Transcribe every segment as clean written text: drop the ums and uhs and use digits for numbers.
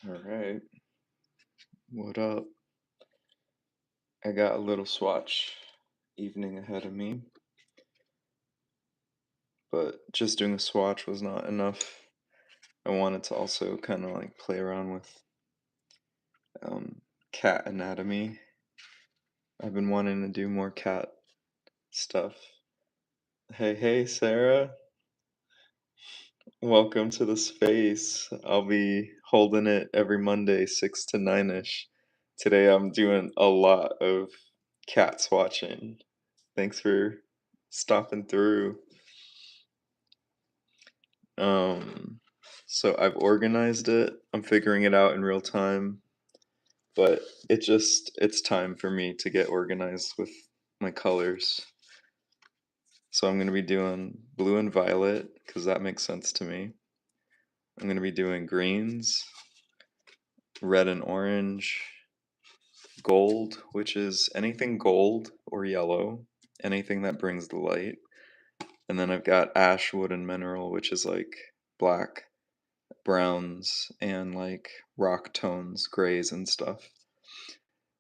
All right, what up? I got a little swatch evening ahead of me, but just doing a swatch was not enough. I wanted to also kind of like play around with um, cat anatomy. I've been wanting to do more cat stuff. Hey, hey, Sarah, welcome to the space. I'll be holding it every Monday, 6 to 9-ish. Today I'm doing a lot of cat swatching. Thanks for stopping through. Um, so I've organized it. I'm figuring it out in real time, but it's time for me to get organized with my colors. So I'm going to be doing blue and violet because that makes sense to me. I'm going to be doing greens, red and orange, gold, which is anything gold or yellow, anything that brings the light. And then I've got ash, wood, and mineral, which is like black, browns, and like rock tones, grays, and stuff.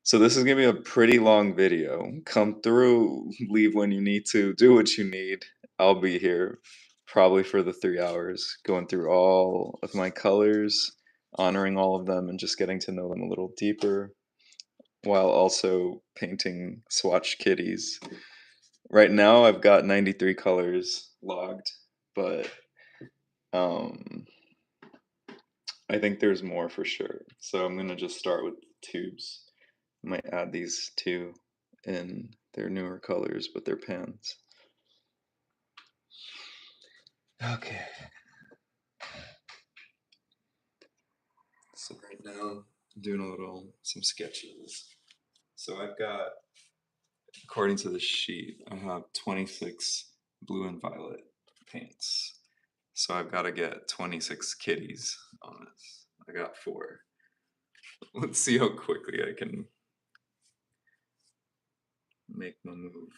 So this is gonna be a pretty long video. Come through, leave when you need to, do what you need. I'll be here probably for the 3 hours, going through all of my colors, honoring all of them, and just getting to know them a little deeper, while also painting swatch kitties. Right now, I've got 93 colors logged, but um, I think there's more for sure. So I'm gonna just start with tubes. I might add these two in their newer colors, but they're pans. Okay. So right now, I'm doing some sketches. So I've got, according to the sheet, I have 26 blue and violet paints. So I've got to get 26 kitties on this. I got 4. Let's see how quickly I can make my move.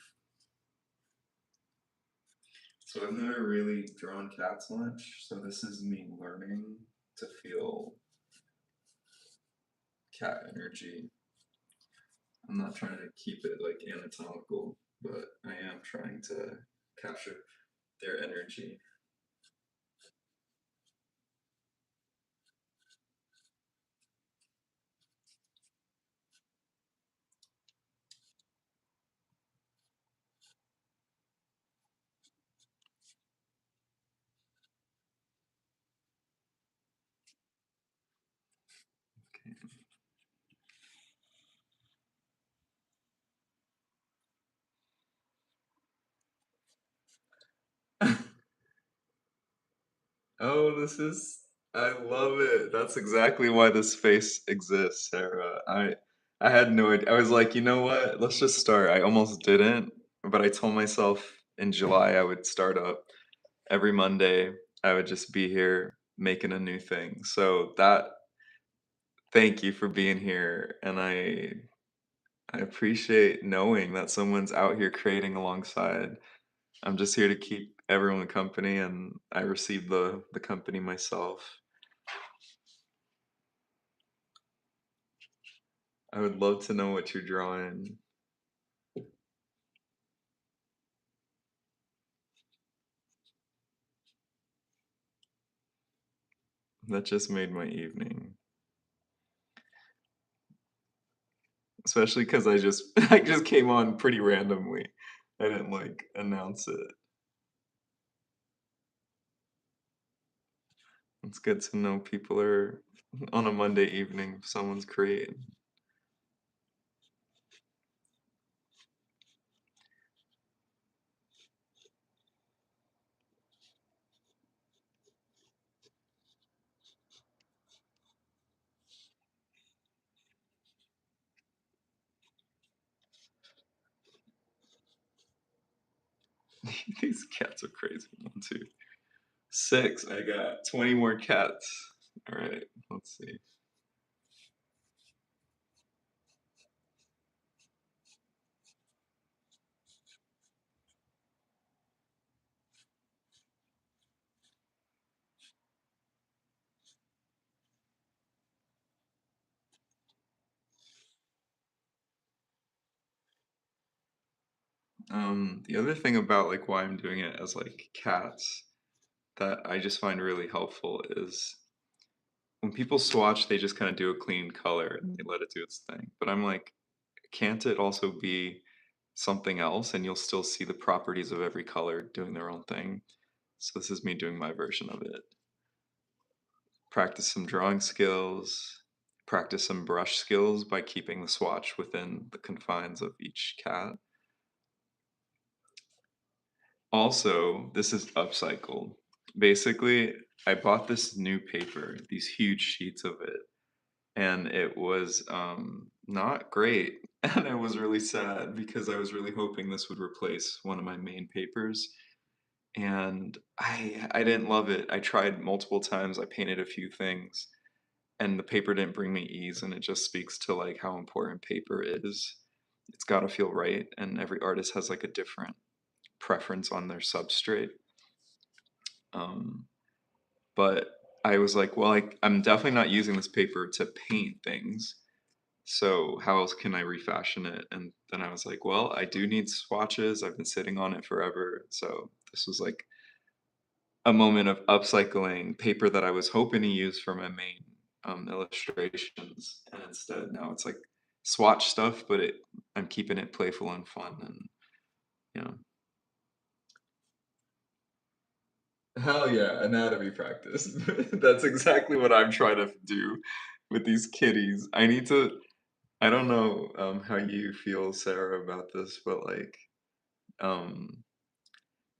So I've never really drawn cats much, so this is me learning to feel cat energy. I'm not trying to keep it like anatomical, but I am trying to capture their energy. Oh, I love it. That's exactly why this space exists, Sarah. I had no idea. I was like, you know what? Let's just start. I almost didn't, but I told myself in July I would start up every Monday. I would just be here making a new thing. So that thank you for being here, and I appreciate knowing that someone's out here creating alongside. I'm just here to keep everyone company, and I receive the company myself. I would love to know what you're drawing. That just made my evening. Especially because I just I just came on pretty randomly. I didn't like announce it. It's good to know people are on a Monday evening, someone's creating. These cats are crazy. 1, 2, 6. I got 20 more cats. All right, let's see. The other thing about like why I'm doing it as like cats that I just find really helpful is when people swatch, they just kind of do a clean color and they let it do its thing. But I'm like, can't it also be something else and you'll still see the properties of every color doing their own thing? So this is me doing my version of it. Practice some drawing skills, practice some brush skills by keeping the swatch within the confines of each cat. Also, this is upcycled. Basically, I bought this new paper, these huge sheets of it, and it was not great. And I was really sad because I was really hoping this would replace one of my main papers. And I didn't love it. I tried multiple times. I painted a few things, and the paper didn't bring me ease. And it just speaks to like how important paper is. It's got to feel right, and every artist has like a different preference on their substrate. Um, but I was like, well, I'm definitely not using this paper to paint things. So how else can I refashion it? And then I was like, well, I do need swatches. I've been sitting on it forever. So this was like a moment of upcycling paper that I was hoping to use for my main illustrations. And instead now it's like swatch stuff, but I'm keeping it playful and fun and you know. Hell yeah, anatomy practice. That's exactly what I'm trying to do with these kitties. I don't know how you feel, Sarah, about this, but like um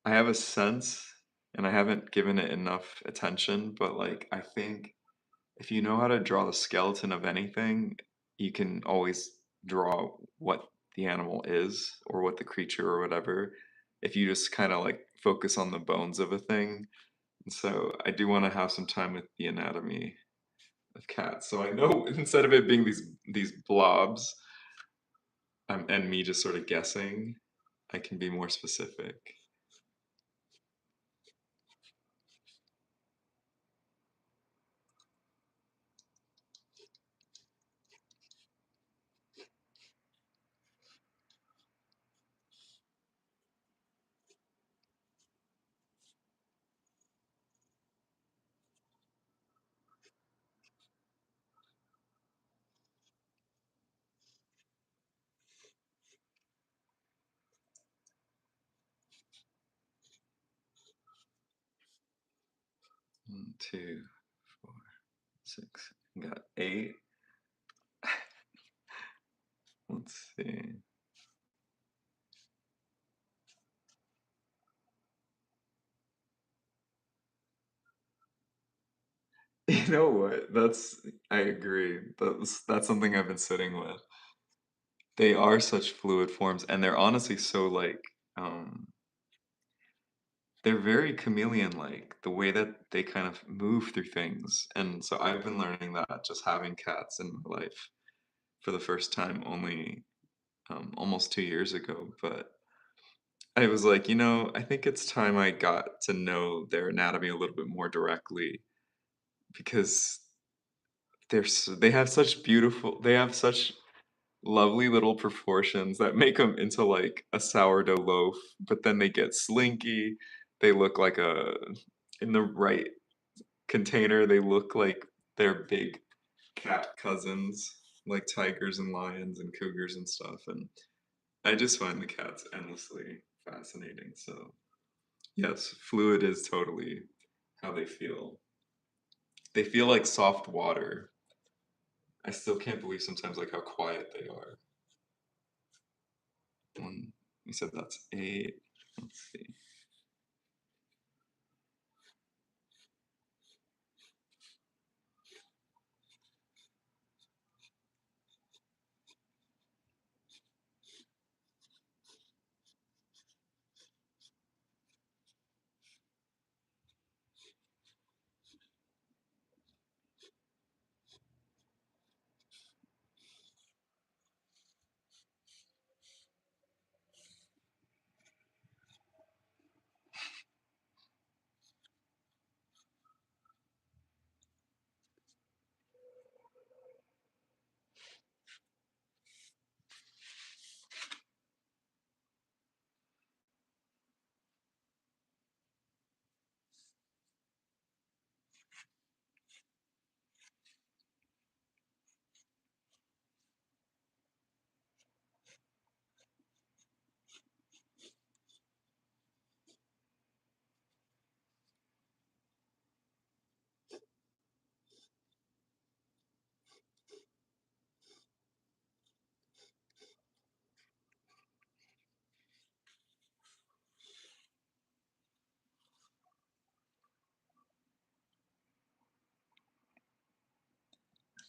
I have a sense and I haven't given it enough attention, but like I think if you know how to draw the skeleton of anything, you can always draw what the animal is or what the creature or whatever. If you just kind of like focus on the bones of a thing. And so I do want to have some time with the anatomy of cats. So I know instead of it being these blobs and me just sort of guessing, I can be more specific. 1, 2, 4, 6. Got 8. Let's see. You know what? I agree. That's something I've been sitting with. They are such fluid forms, and they're honestly so like they're very chameleon-like, the way that they kind of move through things. And so I've been learning that just having cats in my life for the first time only almost 2 years ago. But I was like, I think it's time I got to know their anatomy a little bit more directly because they have such lovely little proportions that make them into like a sourdough loaf, but then they get slinky. They look like in the right container, they look like they're big cat cousins, like tigers and lions and cougars and stuff. And I just find the cats endlessly fascinating. So, yes, fluid is totally how they feel. They feel like soft water. I still can't believe sometimes like how quiet they are. One, you said that's 8. Let's see.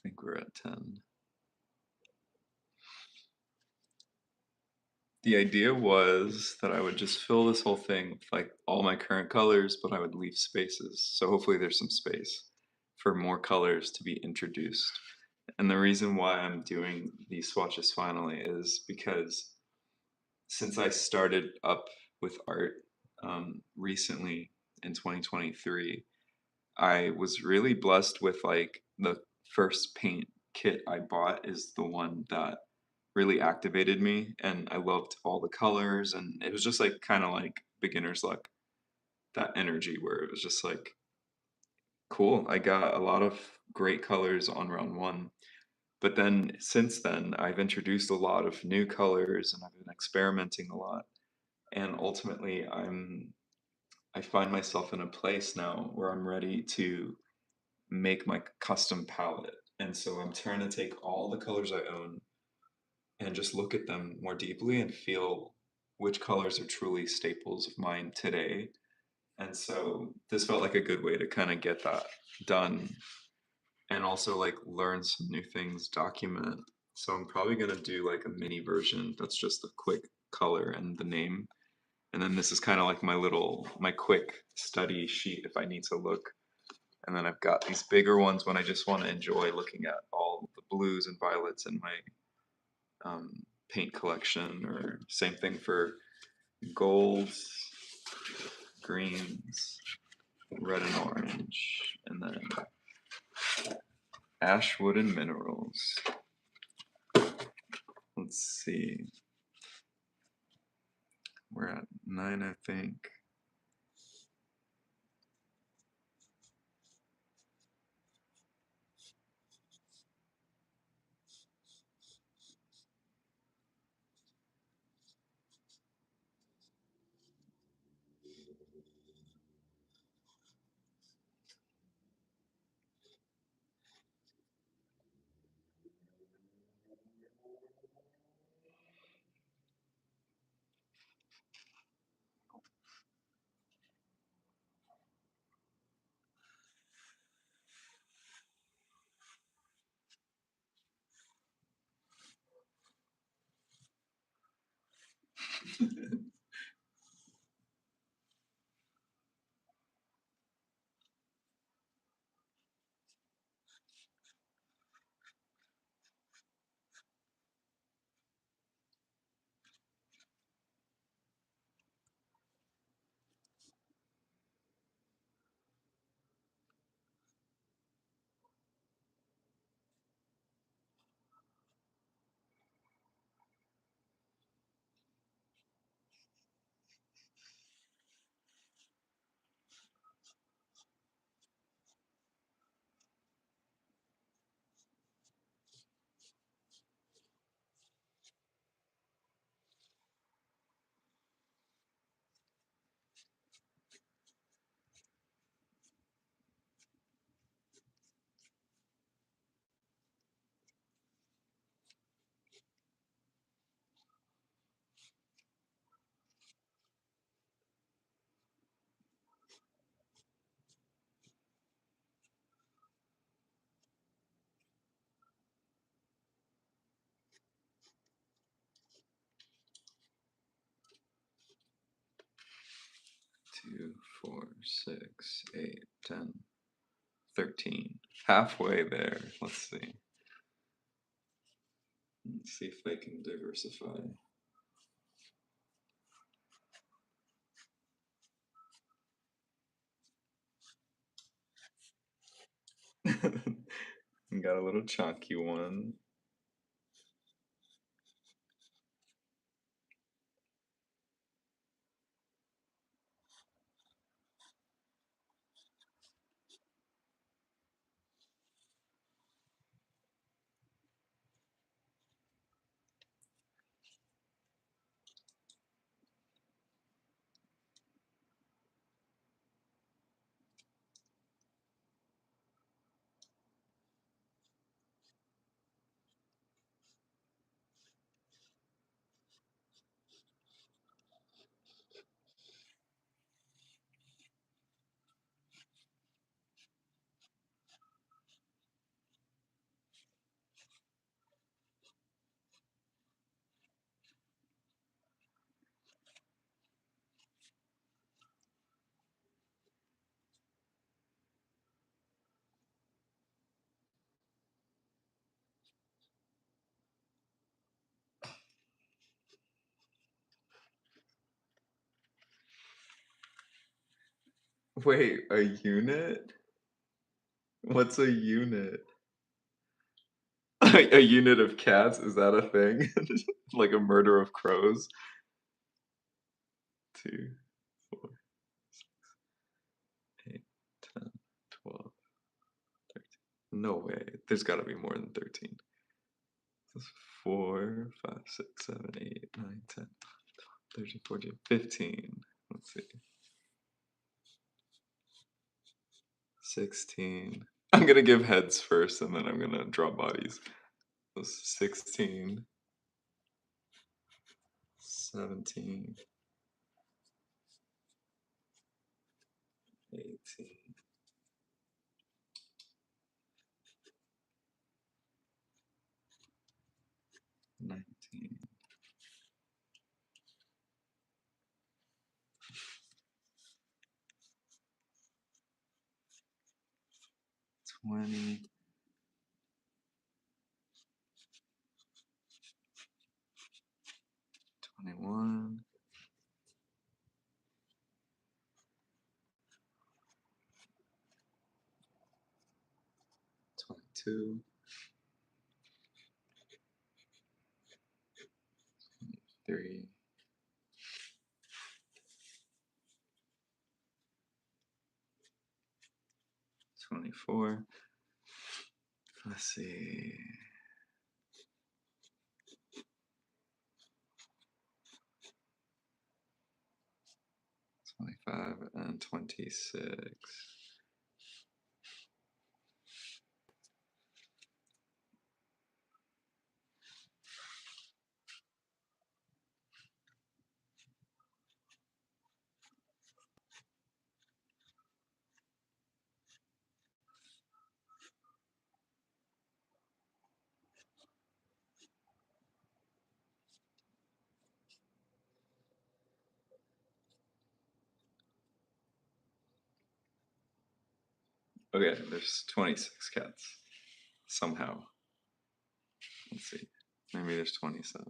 think we're at 10. The idea was that I would just fill this whole thing with like all my current colors, but I would leave spaces. So hopefully there's some space for more colors to be introduced. And the reason why I'm doing these swatches finally is because since I started up with art recently in 2023, I was really blessed with like the first paint kit I bought is the one that really activated me, and I loved all the colors, and it was just like kind of like beginner's luck, that energy where it was just like cool. I got a lot of great colors on round one. But then since then, I've introduced a lot of new colors and I've been experimenting a lot. And ultimately, I find myself in a place now where I'm ready to make my custom palette. And so I'm trying to take all the colors I own and just look at them more deeply and feel which colors are truly staples of mine today. And so this felt like a good way to kind of get that done and also like learn some new things, document. So I'm probably gonna do like a mini version that's just a quick color and the name. And then this is kind of like my quick study sheet if I need to look. And then I've got these bigger ones when I just want to enjoy looking at all the blues and violets in my paint collection, or same thing for golds, greens, red and orange, and then ash wood and minerals. Let's see. We're at 9, I think. Two, 4, 6, 8, 10, 13. Halfway there. Let's see. Let's see if I can diversify. Got a little chunky one. Wait, a unit? What's a unit? A unit of cats? Is that a thing? Like a murder of crows? 2, 4, 8, 10, 12, 13. No way. There's gotta be more than 13. That's 4, 5, 6, 7, 8, 9, 10, 13, 14, 15. Let's see. 16. I'm gonna give heads first and then I'm gonna draw bodies. So 16, 17, 18, 19, 20, 21, 22, 3, 24. Let's see. 25 and 26. Okay, there's 26 cats. Somehow. Let's see. Maybe there's 27.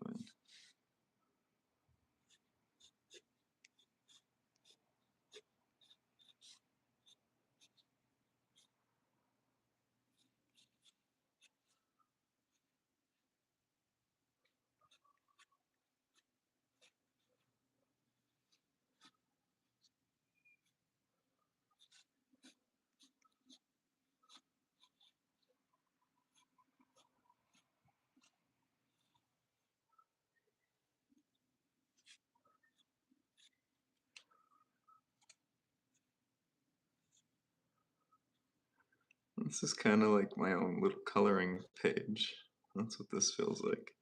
This is kind of like my own little coloring page. That's what this feels like.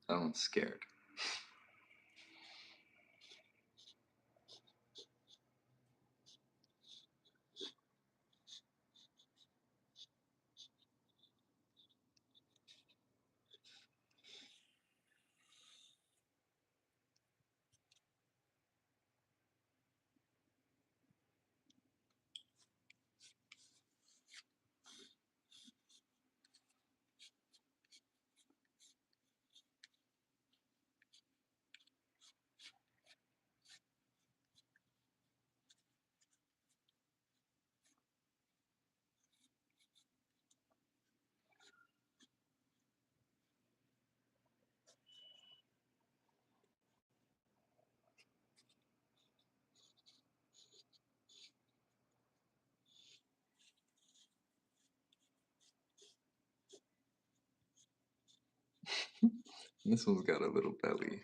I'm scared. This one's got a little belly.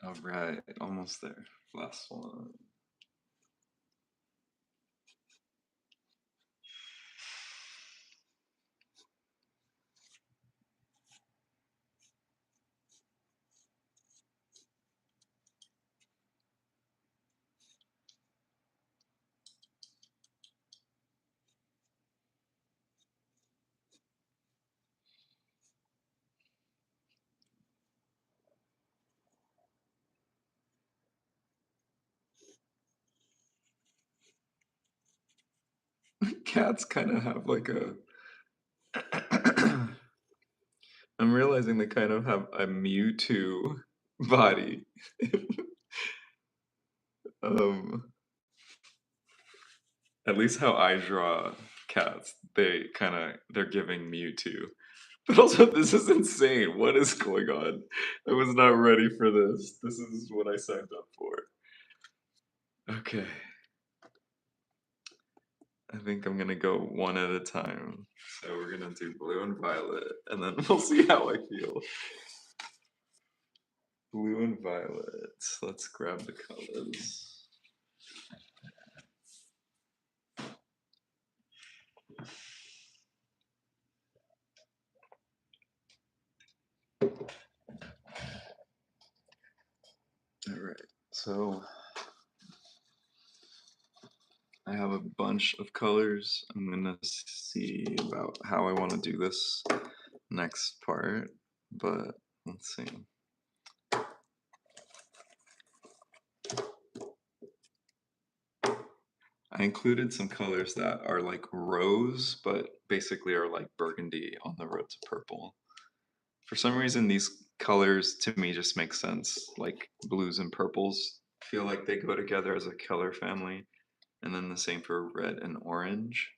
All right, almost there. Last one. Cats kind of have like a I'm realizing they kind of have a Mewtwo body. um at least how I draw cats, they're giving Mewtwo. But also this is insane. What is going on? I was not ready for this. This is what I signed up for. Okay. I think I'm gonna go one at a time. So we're gonna do blue and violet, and then we'll see how I feel. Blue and violet. Let's grab the colors. All right. So I have a bunch of colors. I'm gonna see about how I want to do this next part, but let's see. I included some colors that are like rose, but basically are like burgundy on the road to purple. For some reason, these colors to me just make sense. Like blues and purples feel like they go together as a color family, and then the same for red and orange.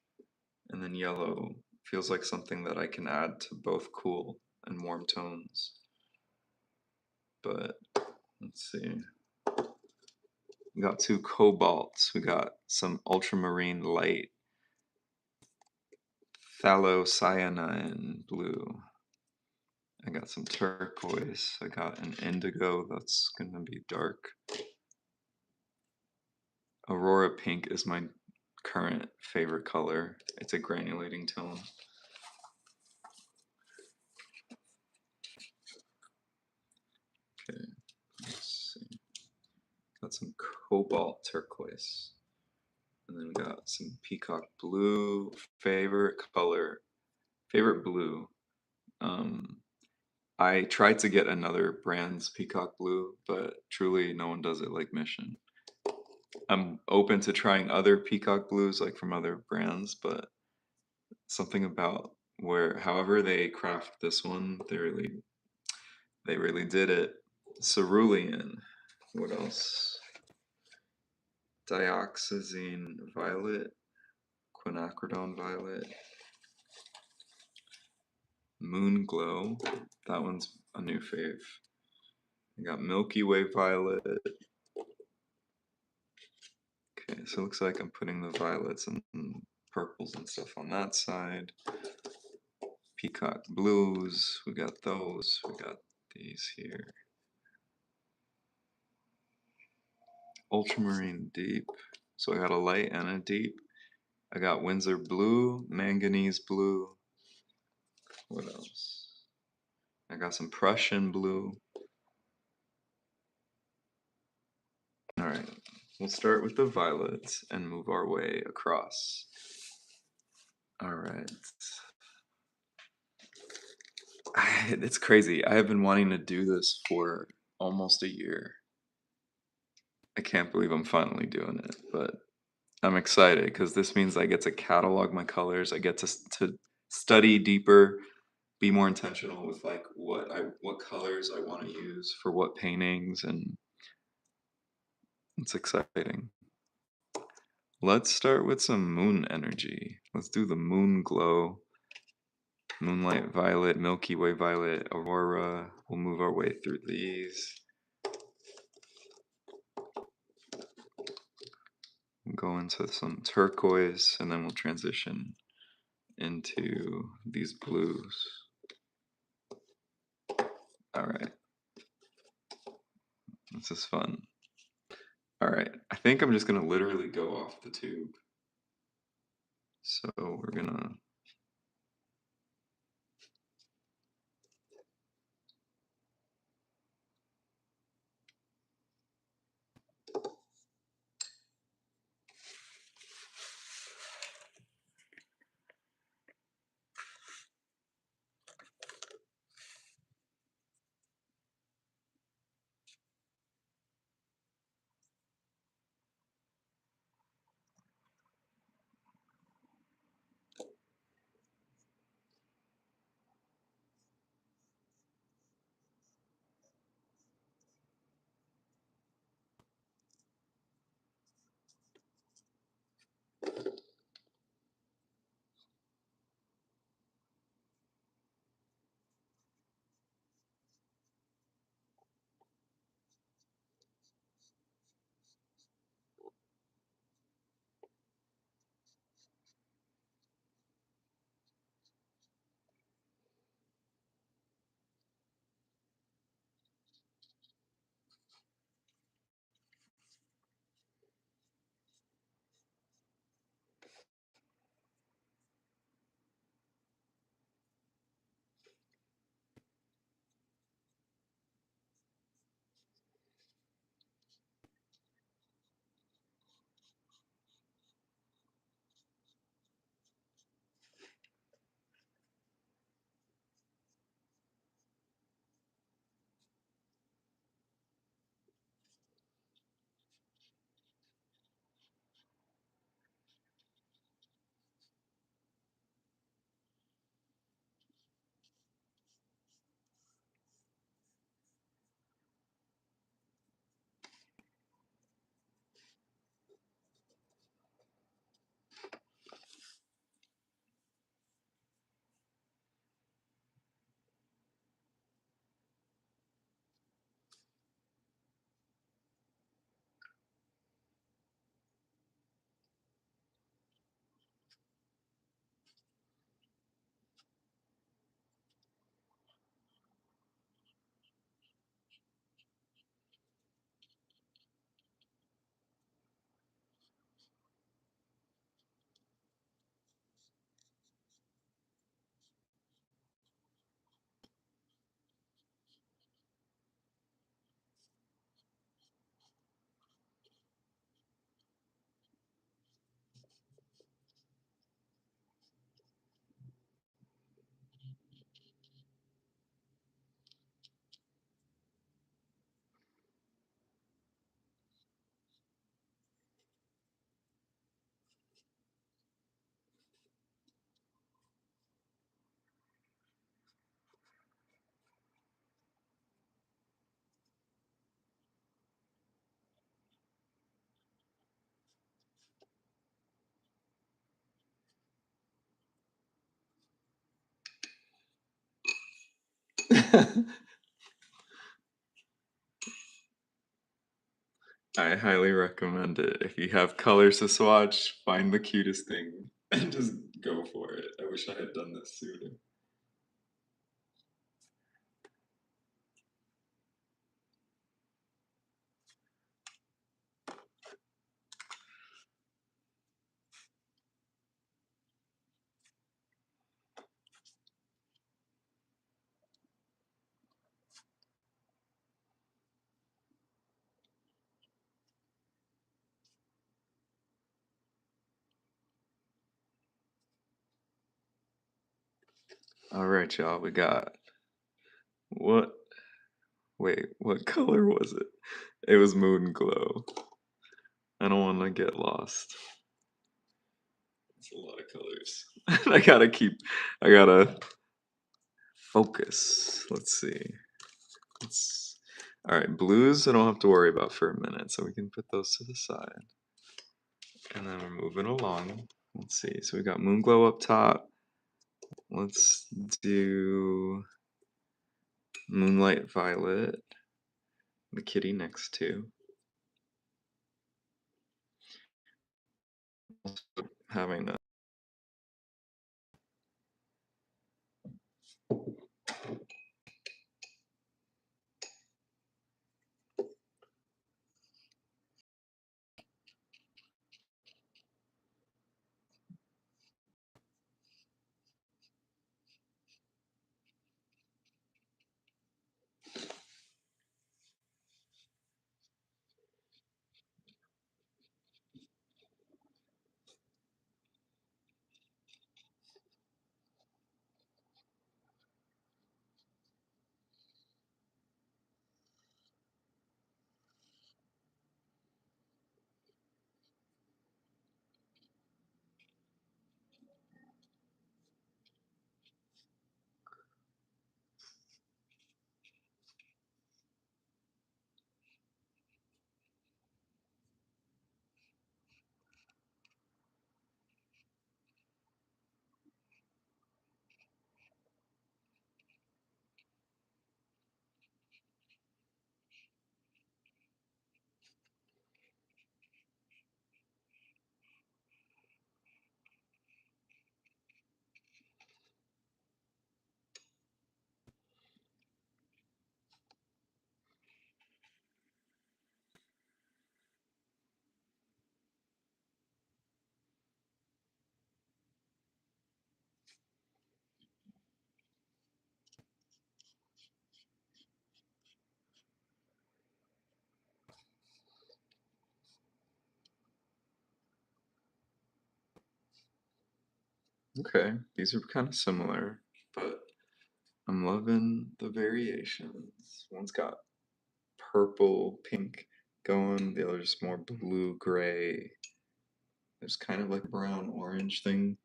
And then yellow feels like something that I can add to both cool and warm tones. But let's see. We got two cobalts. We got some ultramarine light, phthalocyanine blue. I got some turquoise. I got an indigo that's gonna be dark. Aurora pink is my current favorite color. It's a granulating tone. Okay, let's see. Got some cobalt turquoise. And then we got some peacock blue. Favorite color. Favorite blue. I tried to get another brand's peacock blue, but truly no one does it like Mission. I'm open to trying other peacock blues like from other brands, but something about where however they craft this one, they really did it. Cerulean. What else? Dioxazine violet, quinacridone violet, moon glow. That one's a new fave. I got Milky Way violet. Okay, so it looks like I'm putting the violets and purples and stuff on that side. Peacock blues, we got those. We got these here. Ultramarine deep. So I got a light and a deep. I got Windsor blue, manganese blue. What else? I got some Prussian blue. All right, we'll start with the violets and move our way across. All right. It's crazy. I have been wanting to do this for almost a year. I can't believe I'm finally doing it, but I'm excited because this means I get to catalog my colors. I get to study deeper, be more intentional with like what colors I want to use for what paintings, and it's exciting. Let's start with some moon energy. Let's do the moon glow. Moonlight violet, Milky Way violet, aurora. We'll move our way through these. Go into some turquoise, and then we'll transition into these blues. All right. This is fun. All right, I think I'm just gonna literally go off the tube. So we're gonna. I highly recommend it. If you have colors to swatch, find the cutest thing and just go for it. I wish I had done this sooner. All right, y'all, we got what? Wait, what color was it? It was Moon Glow. I don't want to get lost. It's a lot of colors. I gotta focus. Let's see. All right, blues I don't have to worry about for a minute, so we can put those to the side. And then we're moving along. Let's see. So we got Moon Glow up top. Let's do Moonlight Violet, the kitty next to. Having that. Okay, these are kind of similar, but I'm loving the variations. One's got purple, pink going, the other's more blue, gray. There's kind of like a brown orange thing.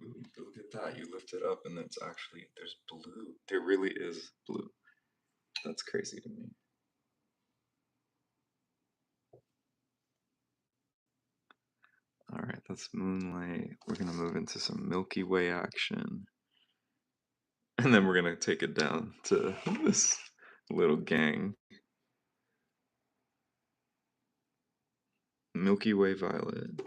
Ooh, look at that. You lift it up and it's actually, there's blue. There really is blue. That's crazy to me. All right, that's Moonlight. We're gonna move into some Milky Way action. And then we're gonna take it down to this little gang. Milky Way Violet.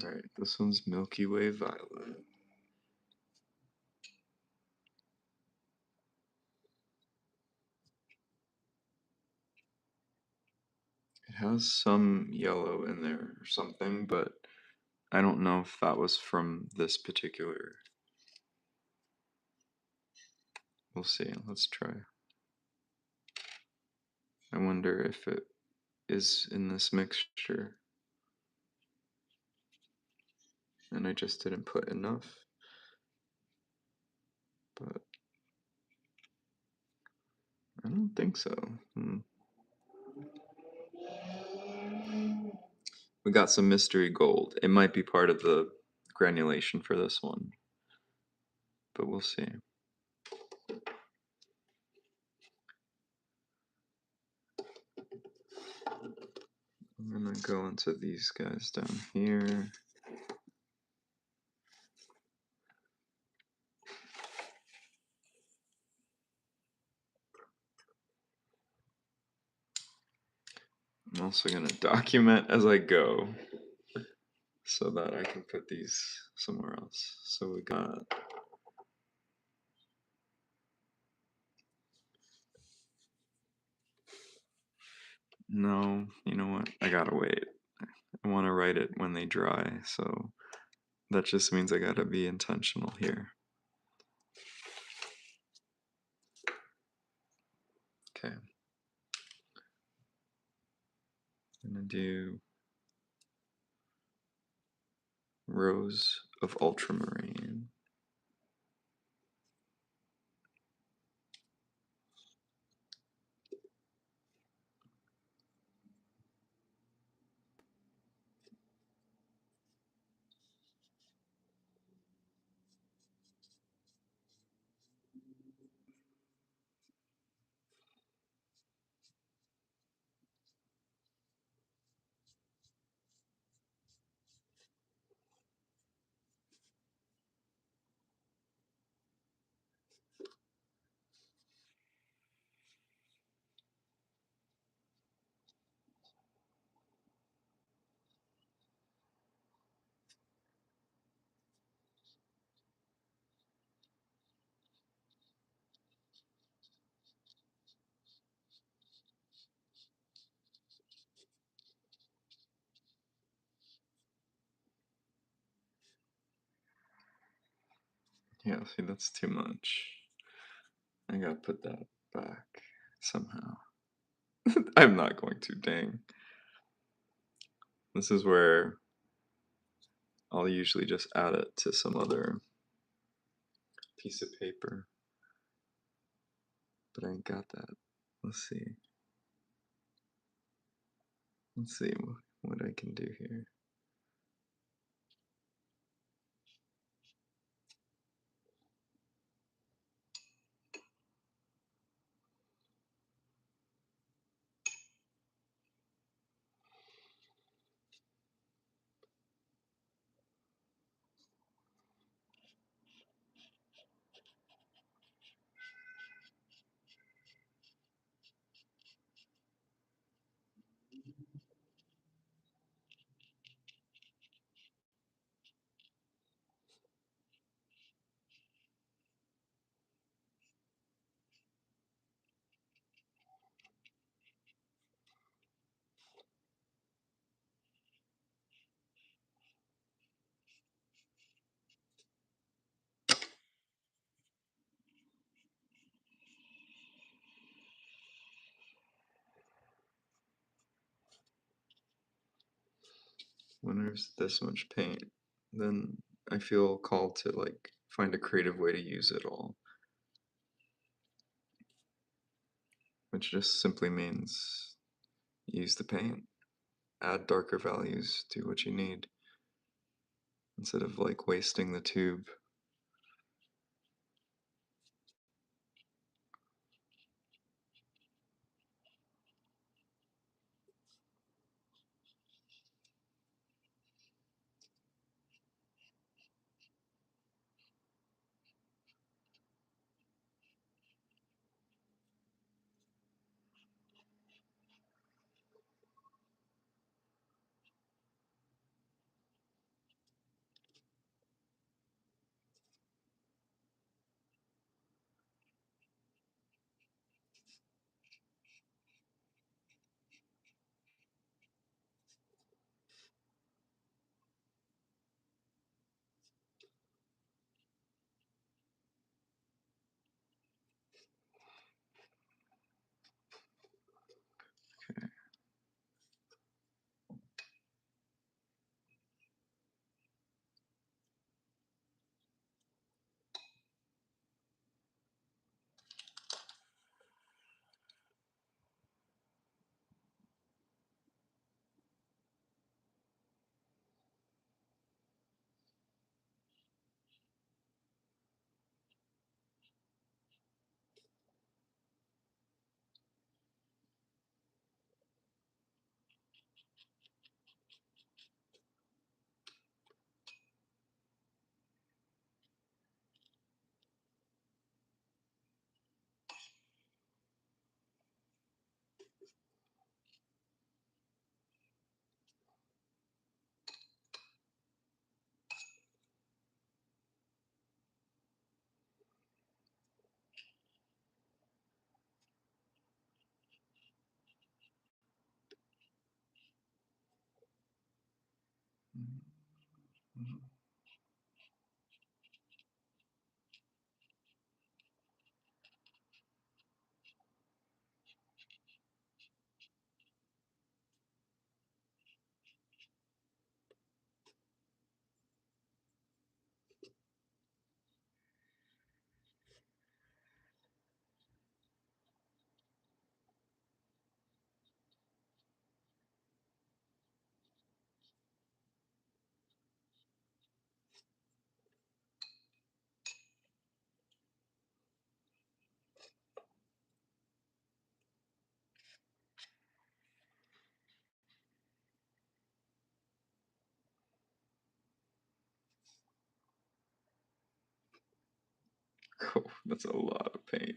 All right, this one's Milky Way Violet. It has some yellow in there or something, but I don't know if that was from this particular. We'll see. Let's try. I wonder if it is in this mixture. And I just didn't put enough. But I don't think so. We got some mystery gold. It might be part of the granulation for this one, but we'll see. I'm gonna go into these guys down here. I'm also gonna document as I go so that I can put these somewhere else. So we got no, you know what? I gotta wait. I want to write it when they dry, so that just means I gotta be intentional here. Okay. I'm gonna do Rose of Ultramarine. Yeah, see, that's too much. I gotta put that back somehow. I'm not going to, dang. This is where I'll usually just add it to some other piece of paper, but I ain't got that. Let's see. Let's see what I can do here. When there's this much paint, then I feel called to like find a creative way to use it all, which just simply means use the paint, add darker values, do what you need, instead of like wasting the tube. Okay. Oh, that's a lot of paint.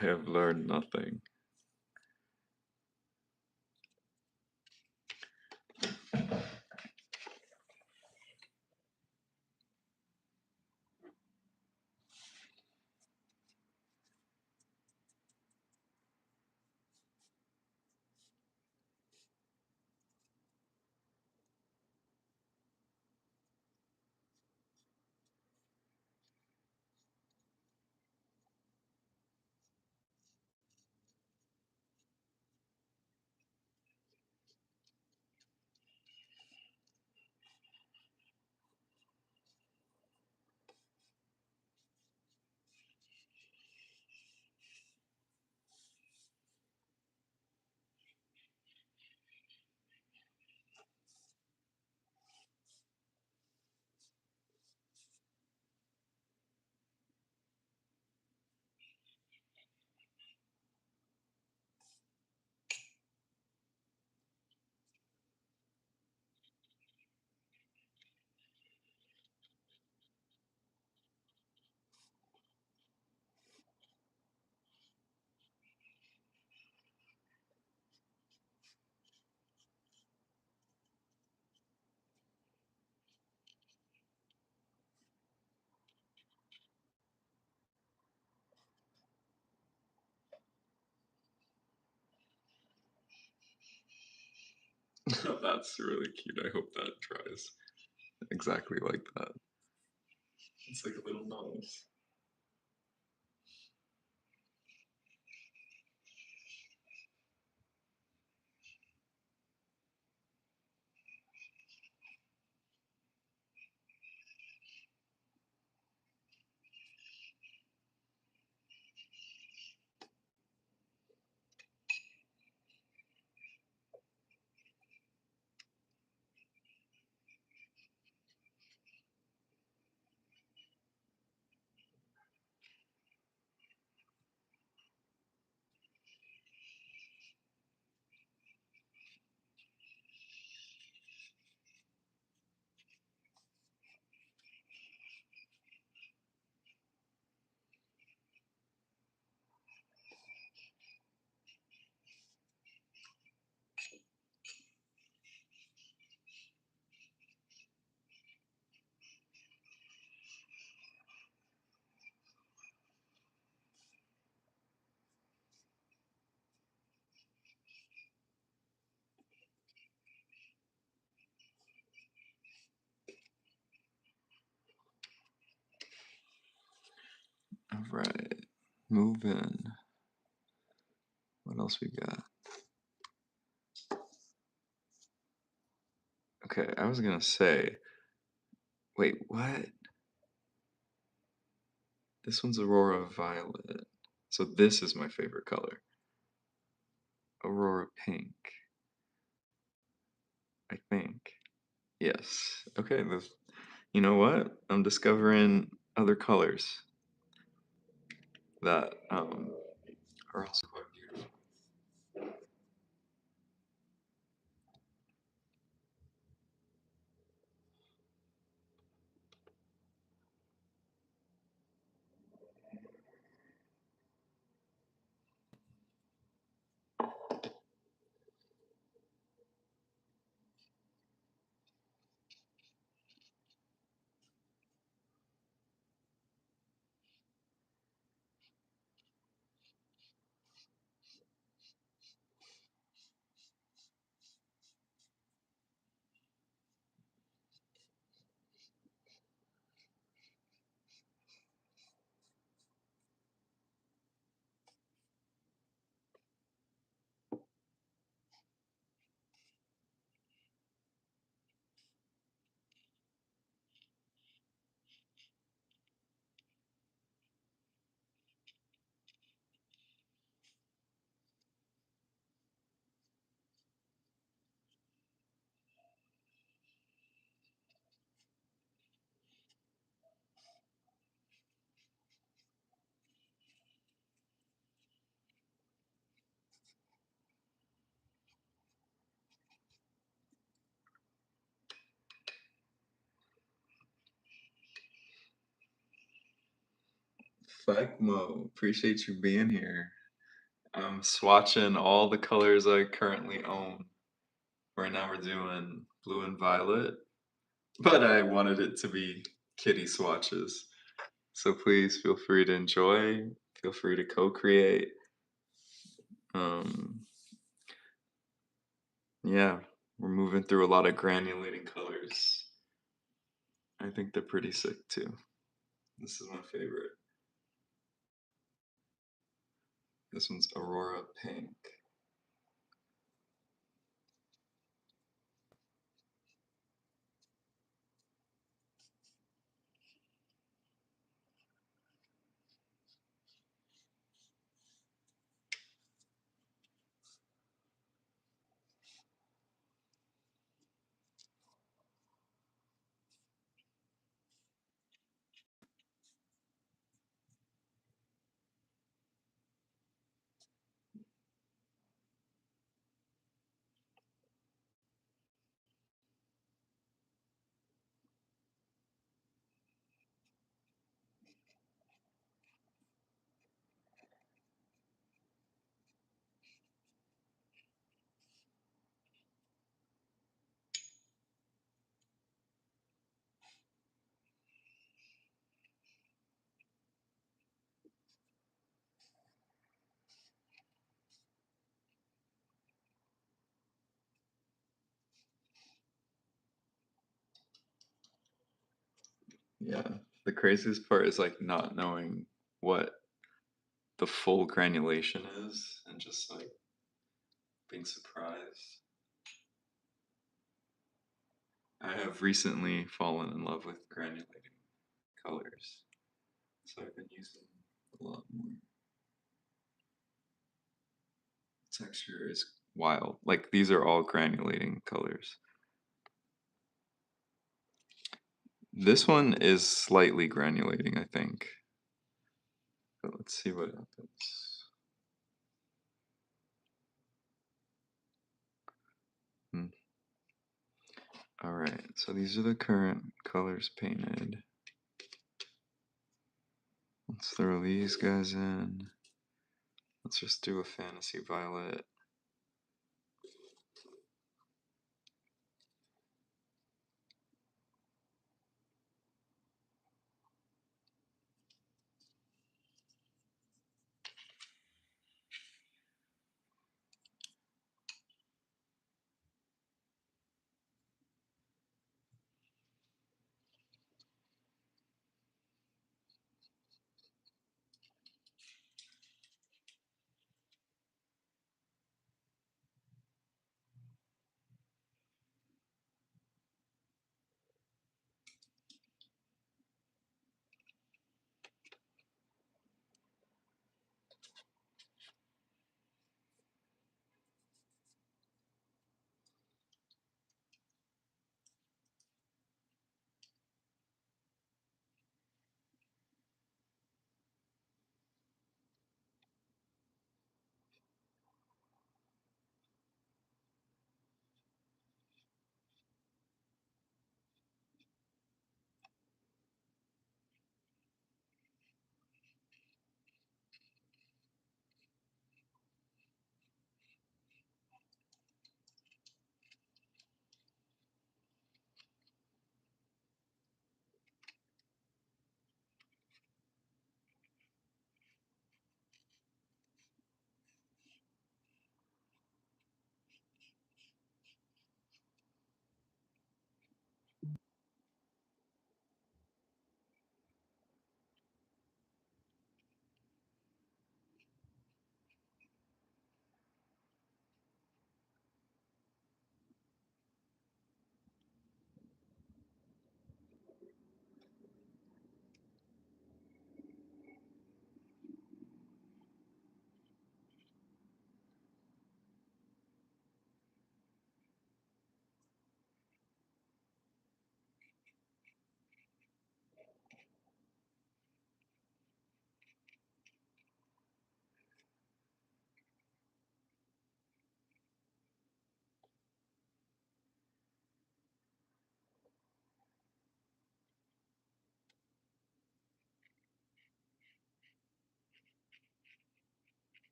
I have learned nothing. That's really cute. I hope that dries exactly like that. It's like a little nose. All right, move in. What else we got? Okay, I was gonna say, wait, what? This one's Aurora Violet. So this is my favorite color. Aurora Pink, I think. Yes. Okay, you know what? I'm discovering other colors that are also quite beautiful. Mo, appreciate you being here. I'm swatching all the colors I currently own. Right now we're doing blue and violet, but I wanted it to be kitty swatches. So please feel free to enjoy, feel free to co-create. Um, yeah, we're moving through a lot of granulating colors. I think they're pretty sick too. This is my favorite. This one's Aurora Pink. Yeah. The craziest part is like not knowing what the full granulation is and just like being surprised. I have recently fallen in love with granulating colors, so I've been using a lot more. Texture is wild. Like these are all granulating colors. This one is slightly granulating, I think. But let's see what happens. Hmm. All right, so these are the current colors painted. Let's throw these guys in. Let's just do a fantasy violet.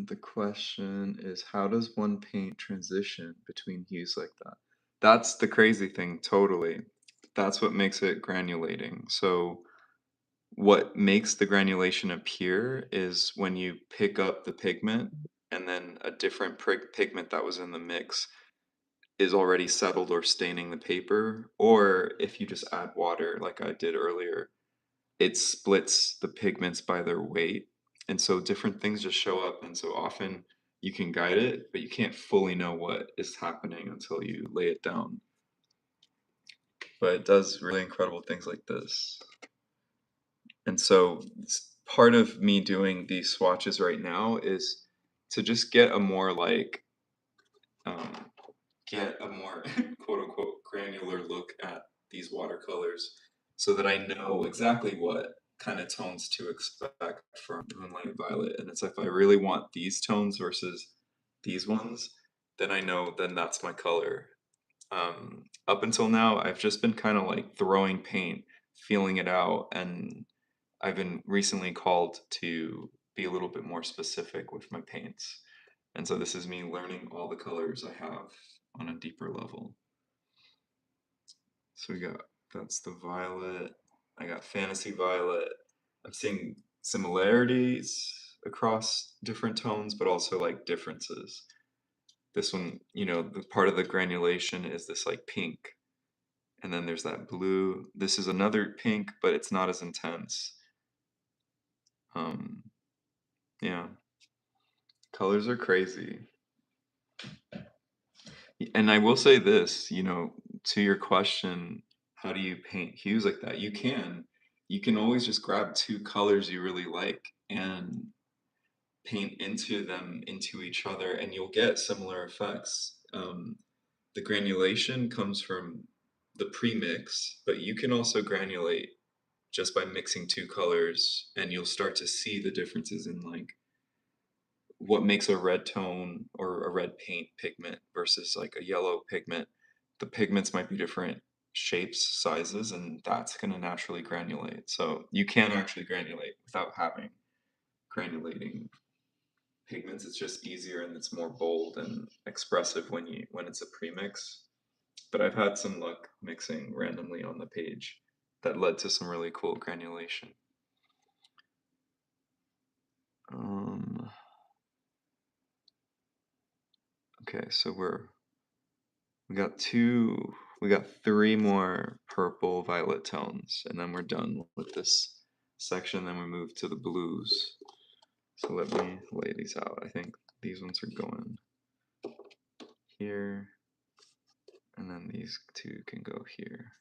The question is, how does one paint transition between hues like that? That's the crazy thing, totally. That's what makes it granulating. So, what makes the granulation appear is when you pick up the pigment and then a different pigment that was in the mix is already settled or staining the paper, or if you just add water like I did earlier, it splits the pigments by their weight. And so different things just show up. And so often you can guide it, but you can't fully know what is happening until you lay it down. But it does really incredible things like this. And so part of me doing these swatches right now is to just get a more um, get a more quote unquote granular look at these watercolors so that I know exactly what kind of tones to expect from Moonlight Violet. And it's if I really want these tones versus these ones, then I know then that's my color. Up until now, I've just been kind of like throwing paint, feeling it out, and I've been recently called to be a little bit more specific with my paints. And so this is me learning all the colors I have on a deeper level. So we got, that's the violet. I got fantasy violet. I'm seeing similarities across different tones, but also like differences. This one, the part of the granulation is this like pink, and then there's that blue. This is another pink, but it's not as intense. Um, yeah, colors are crazy. And I will say this, to your question, how do you paint hues like that? You can always just grab two colors you really like and paint into them into each other, and you'll get similar effects. The granulation comes from the pre-mix, but you can also granulate just by mixing two colors, and you'll start to see the differences in like what makes a red tone or a red paint pigment versus like a yellow pigment. The pigments might be different shapes, sizes, and that's going to naturally granulate. So you can actually granulate without having granulating pigments. It's just easier and it's more bold and expressive when it's a premix. But I've had some luck mixing randomly on the page that led to some really cool granulation. Um, okay, so we got three more purple violet tones, and then we're done with this section. Then we move to the blues. So let me lay these out. I think these ones are going here, and then these two can go here.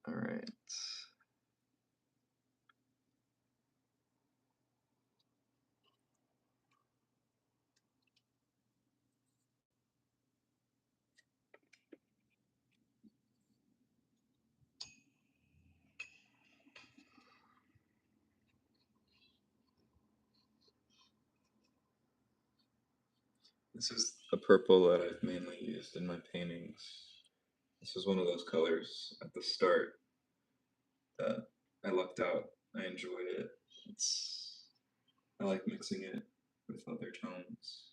All right. This is a purple that I've mainly used in my paintings. This was one of those colors at the start that I lucked out. I enjoyed it. I like mixing it with other tones.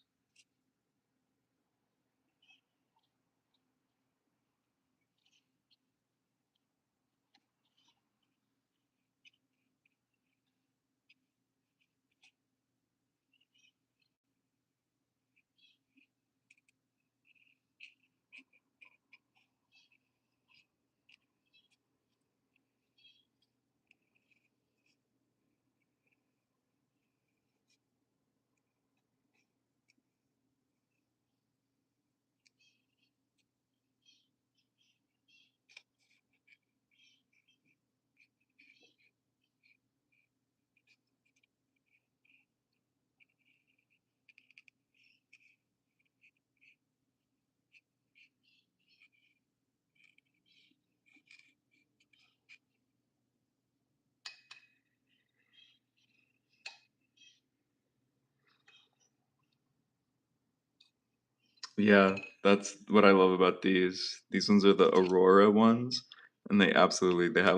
Yeah, that's what I love about these. These ones are the Aurora ones, and they have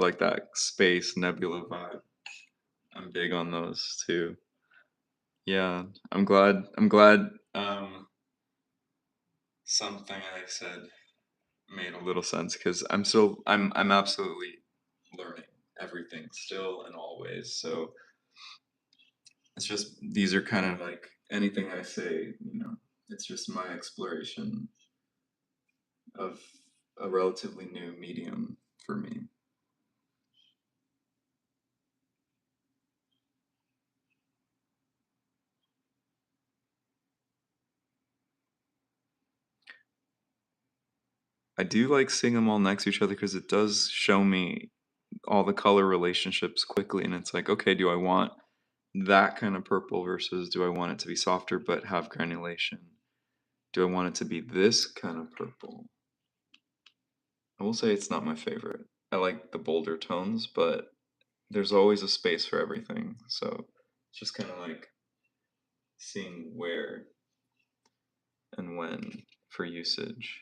like that space nebula vibe. I'm big on those too. Yeah, I'm glad something I said made a little sense because I'm absolutely learning everything still and always. So it's just these are kind of like anything I say, it's just my exploration of a relatively new medium for me. I do like seeing them all next to each other because it does show me all the color relationships quickly, and it's like, okay, do I want that kind of purple versus do I want it to be softer but have granulation? Do I want it to be this kind of purple? I will say it's not my favorite. I like the bolder tones, but there's always a space for everything. So it's just kind of like seeing where and when for usage.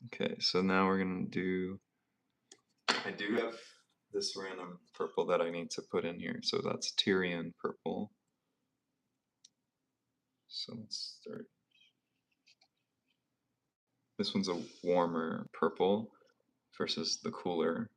Okay, so now we're gonna do. I do have this random purple that I need to put in here. So that's Tyrian purple. So let's start. This one's a warmer purple versus the cooler.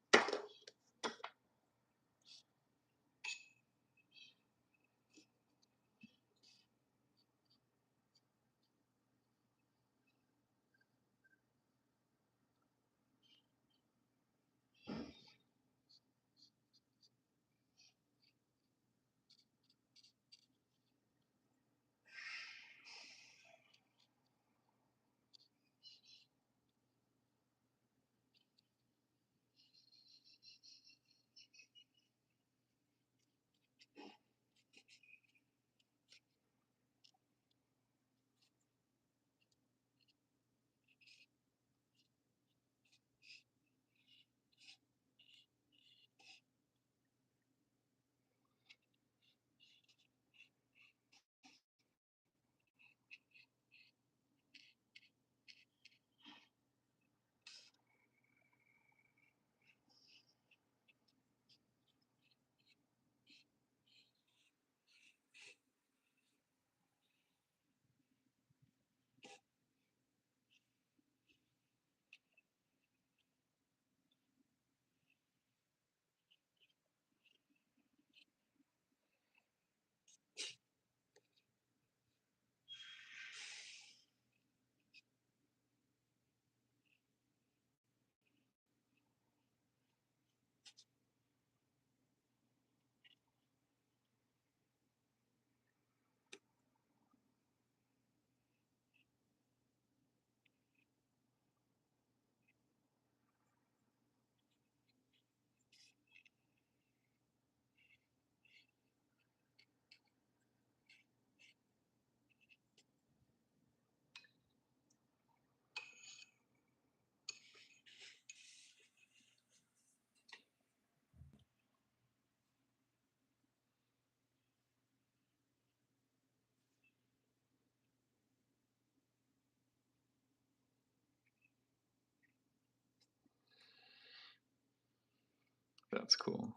That's cool.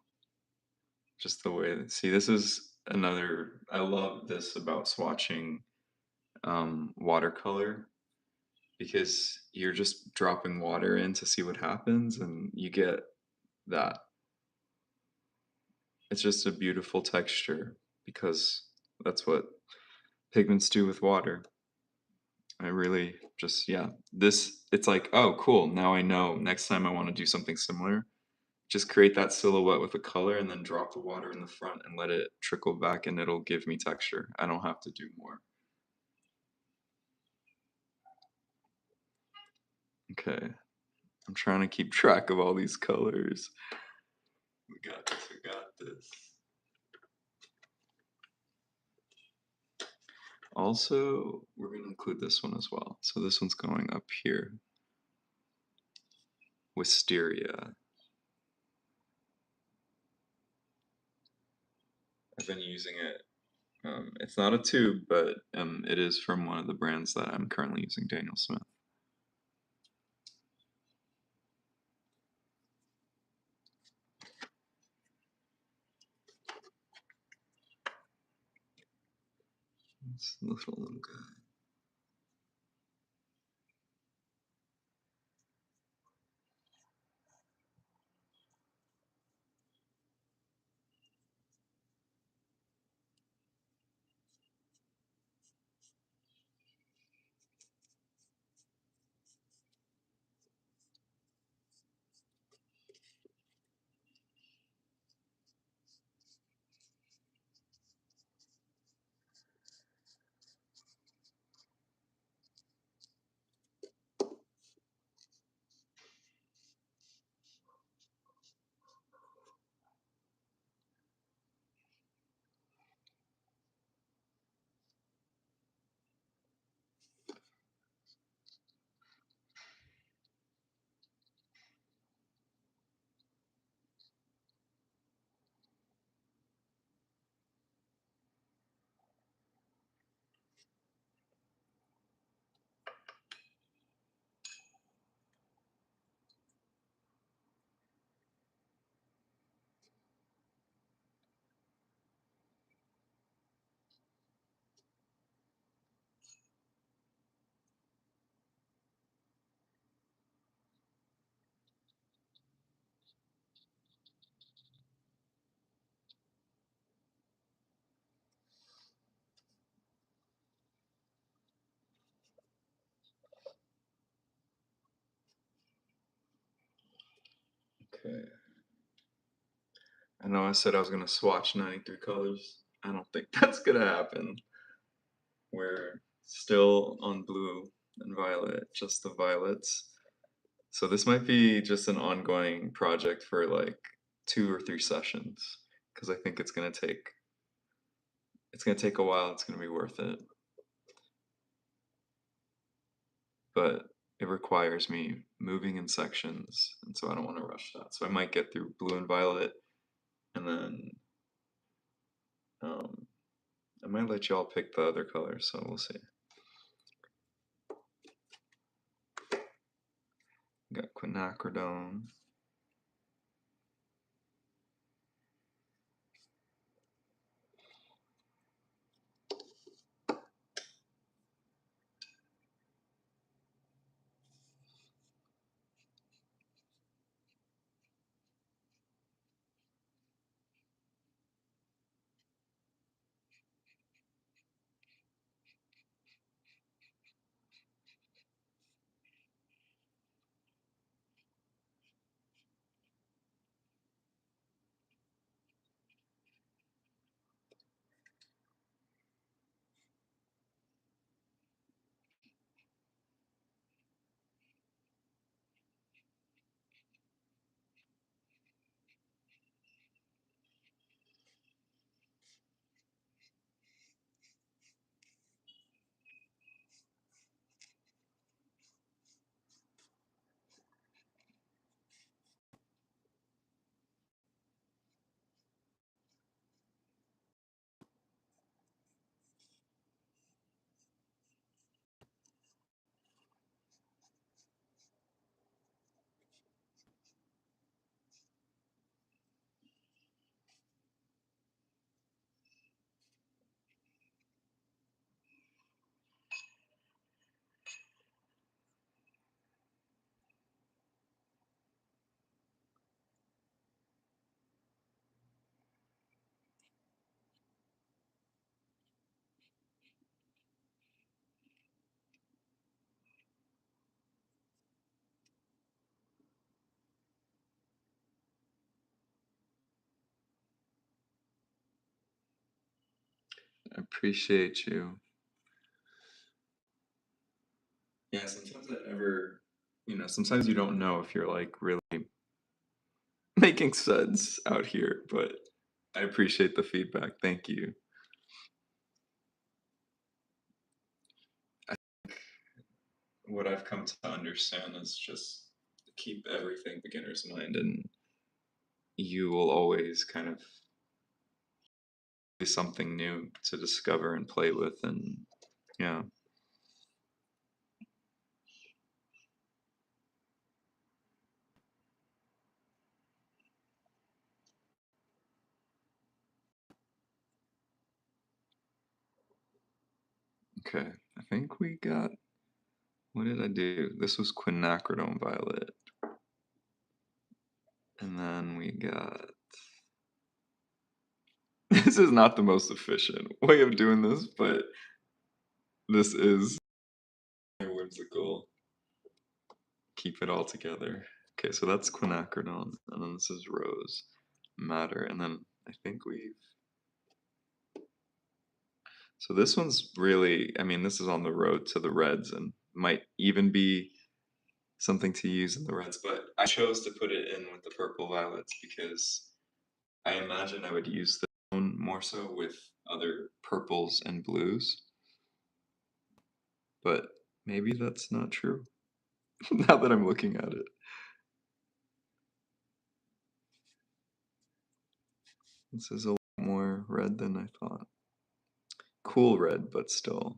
Just the way see, this is another I love this about swatching watercolor because you're just dropping water in to see what happens and you get that. It's just a beautiful texture because that's what pigments do with water. I really just, yeah, this, it's like, oh, cool. Now I know next time I want to do something similar, just create that silhouette with a color and then drop the water in the front and let it trickle back and it'll give me texture. I don't have to do more. Okay. I'm trying to keep track of all these colors. We got this, we got this. Also, we're going to include this one as well. So this one's going up here. Wisteria. I've been using it. It's not a tube, but it is from one of the brands that I'm currently using, Daniel Smith. This little guy. Okay. I know I said I was gonna swatch 93 colors. I don't think that's gonna happen. We're still on blue and violet, just the violets. So this might be just an ongoing project for like 2 or 3 sessions because I think it's gonna take a while. It's gonna be worth it, but it requires me moving in sections, and so I don't want to rush that. So I might get through blue and violet, and then um, I might let y'all pick the other colors. So we'll see. Got quinacridone. I appreciate you. Yeah, sometimes sometimes you don't know if you're like really making sense out here, but I appreciate the feedback. Thank you. I, what I've come to understand is just keep everything beginner's mind, and you will always kind of be something new to discover and play with, and yeah. Okay, I think we got. What did I do? This was quinacridone violet, and then we got. This is not the most efficient way of doing this, but this is whimsical. Keep it all together. Okay, so that's quinacridone, and then this is rose madder, and then I think we've. So this one's really, I mean, this is on the road to the reds, and might even be something to use in the reds, but I chose to put it in with the purple violets because I imagine I would use the tone more so with other purples and blues, but maybe that's not true now that I'm looking at it. This is a lot more red than I thought. Cool red, but still.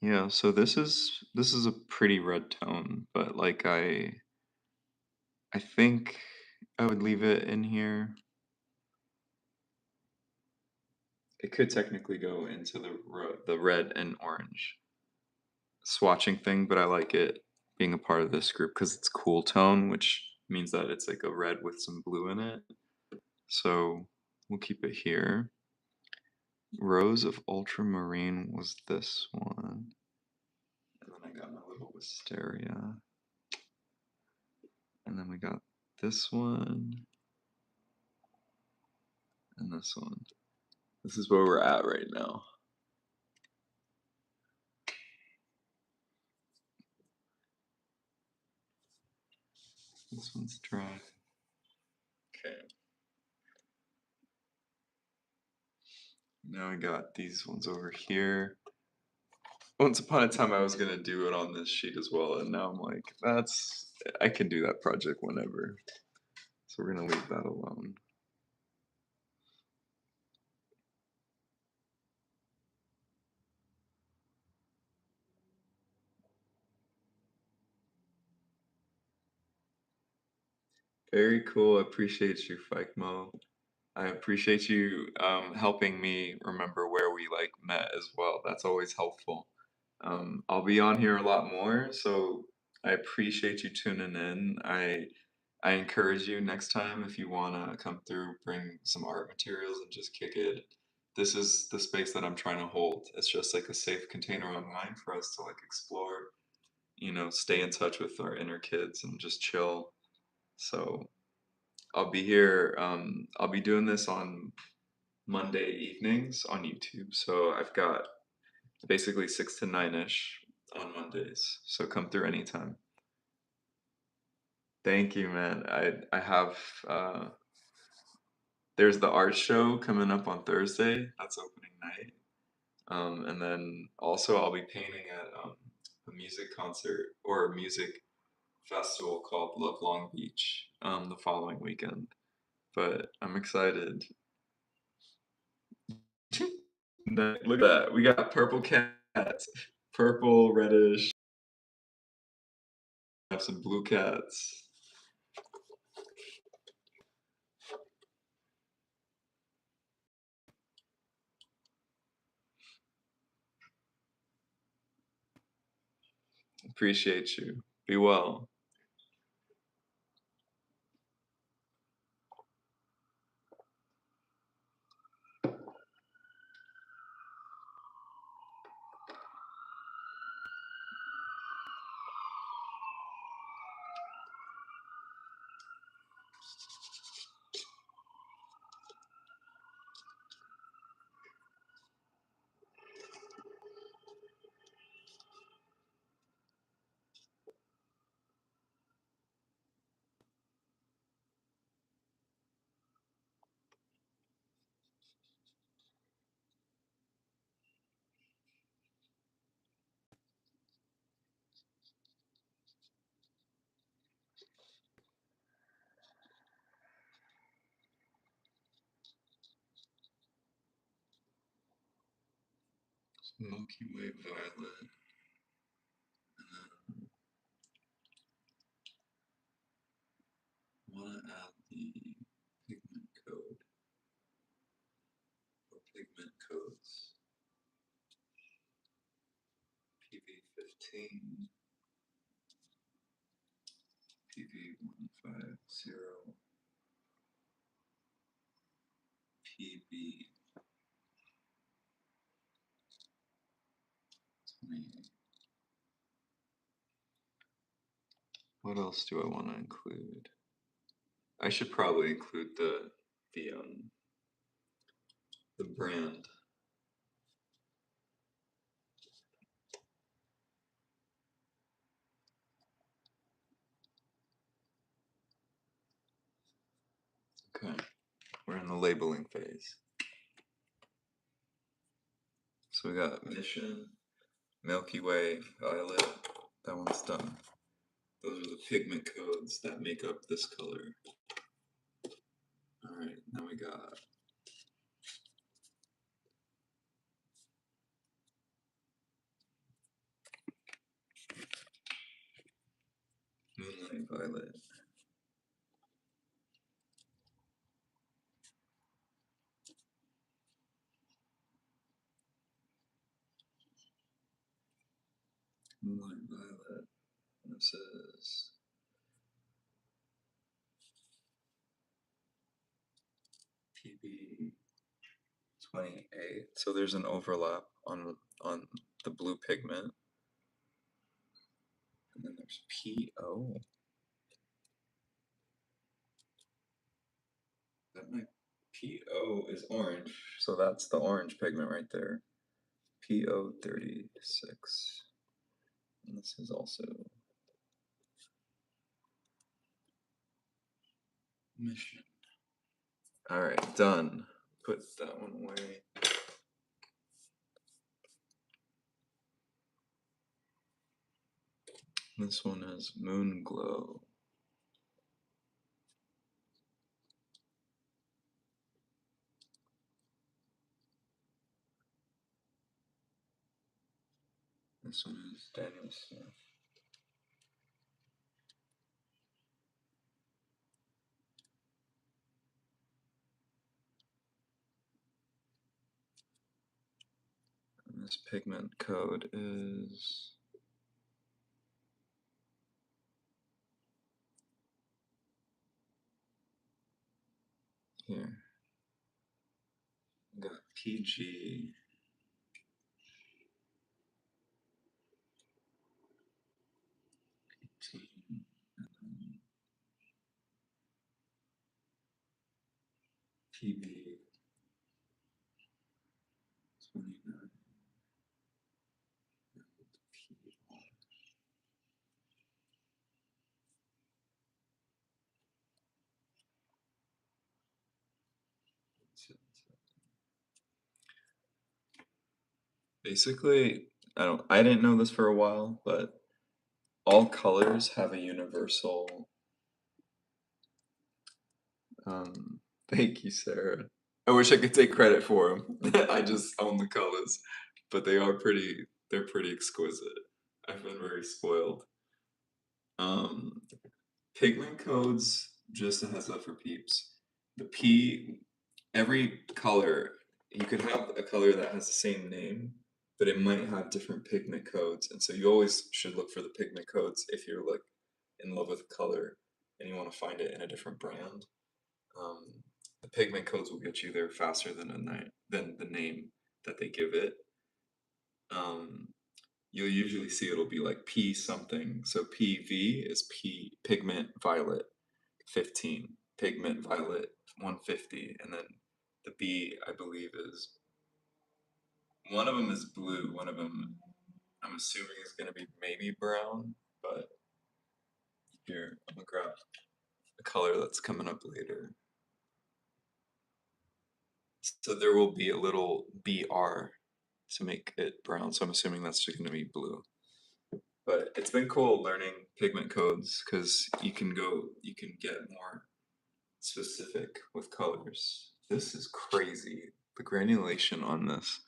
Yeah, so this is a pretty red tone, but like I think I would leave it in here. It could technically go into the red and orange swatching thing, but I like it being a part of this group because it's cool tone, which means that it's like a red with some blue in it. So we'll keep it here. Rose of Ultramarine was this one. And then I got my little wisteria. And then we got this one and this one. This is where we're at right now. This one's dry. Okay. Now I got these ones over here. Once upon a time, I was gonna do it on this sheet as well, and now I'm like, I can do that project whenever. So we're gonna leave that alone. Very cool. I appreciate you, Mo. I appreciate you helping me remember where we like met as well. That's always helpful. I'll be on here a lot more, so I appreciate you tuning in. I encourage you next time if you wanna come through, bring some art materials and just kick it. This is the space that I'm trying to hold. It's just like a safe container online for us to like explore, stay in touch with our inner kids and just chill. So I'll be here. I'll be doing this on Monday evenings on YouTube. So I've got basically 6 to 9 ish on Mondays. So come through anytime. Thank you, man. I have there's the art show coming up on Thursday. That's opening night. And then also I'll be painting at a music concert or a music festival called Love Long Beach the following weekend. But I'm excited. Look at that. We got purple cats, purple, reddish, have some blue cats. Appreciate you. Be well. Milky Way violet. I want to add the pigment code or pigment codes. PV15, PV150, PV28. What else do I want to include? I should probably include the the brand. Okay, we're in the labeling phase. So we got Mission, Milky Way, Violet. That one's done. Those are the pigment codes that make up this color. Alright, now we got Moonlight Violet. Moonlight Violet. This is PB 28. So there's an overlap on the blue pigment. And then there's PO. That might PO is orange. So that's the orange pigment right there. PO 36. And this is also Mission. Alright, done. Put that one away. This one is Moon Glow. This one is Daniel Smith. And this pigment code is here. We got PG. PB 29. Basically, I didn't know this for a while, but all colors have a universal thank you, Sarah. I wish I could take credit for them. I just own the colors, but they're pretty exquisite. I've been very spoiled. Um, Pigment codes, just a heads up for peeps. Every color, you could have a color that has the same name, but it might have different pigment codes, and so you always should look for the pigment codes if you're like in love with a color and you want to find it in a different brand. Um, the pigment codes will get you there faster than than the name that they give it. Um, you'll usually see it'll be like P something. So PV is P pigment violet 15, pigment violet 150, and then the B I believe is one of them is blue, one of them I'm assuming is going to be maybe brown, but here I'm gonna grab a color that's coming up later. So there will be a little BR to make it brown, so I'm assuming that's just going to be blue. But it's been cool learning pigment codes because you can get more specific with colors. This is crazy. The granulation on this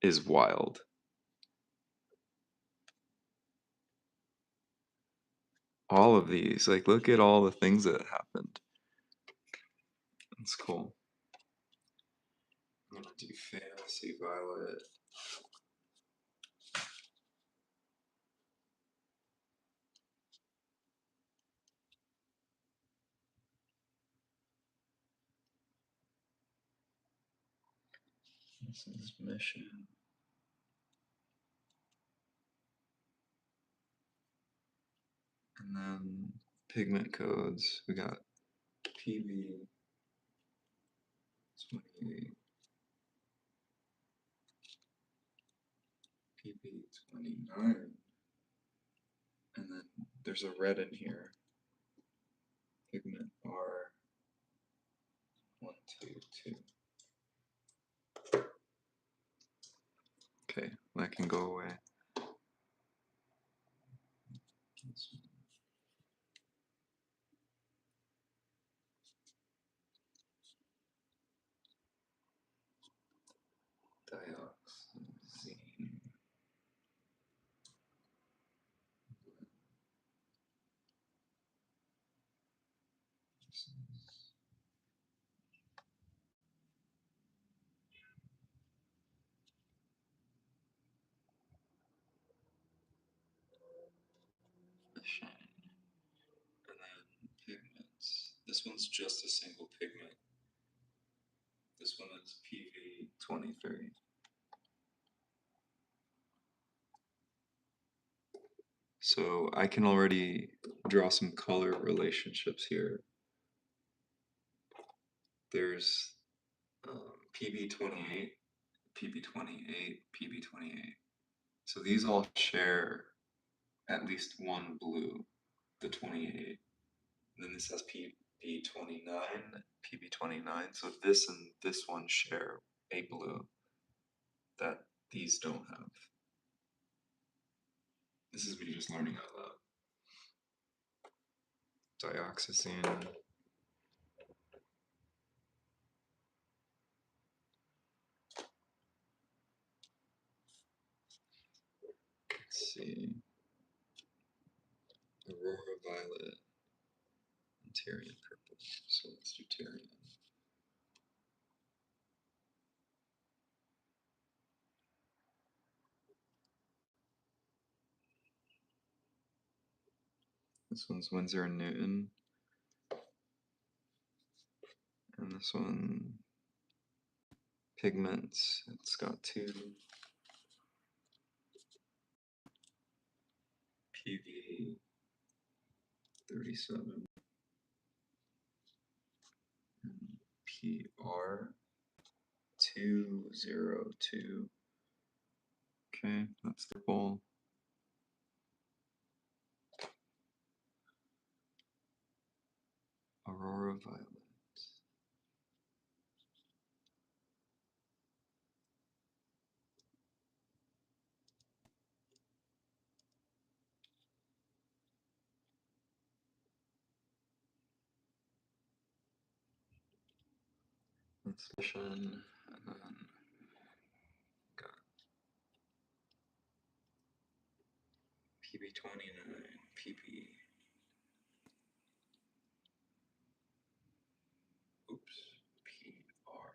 is wild. All of these, like, look at all the things that happened. It's cool. I'm gonna do Fantasy Violet. This is Mission. And then pigment codes. We got PB 28, PB 29, and then there's a red in here. Pigment R 122. Okay, that can go away. Dioxazine. And then pigments. This one's just a single pigment. This one is PV23. So I can already draw some color relationships here. There's PV28, PV28, PV28. So these all share at least one blue, the 28. And then this has PV29, PV29. So this and this one share a blue that these don't have. This is me just learning out loud. Dioxazine. Let's see. Aurora violet. And Tyrian purple. So let's do Tyrian. This one's Winsor and Newton. And this one, pigments. It's got two. PV 37 and PR 202. Okay, that's the bowl. Aurora violet. Mission, and then got PB29, PB. Oops, PR.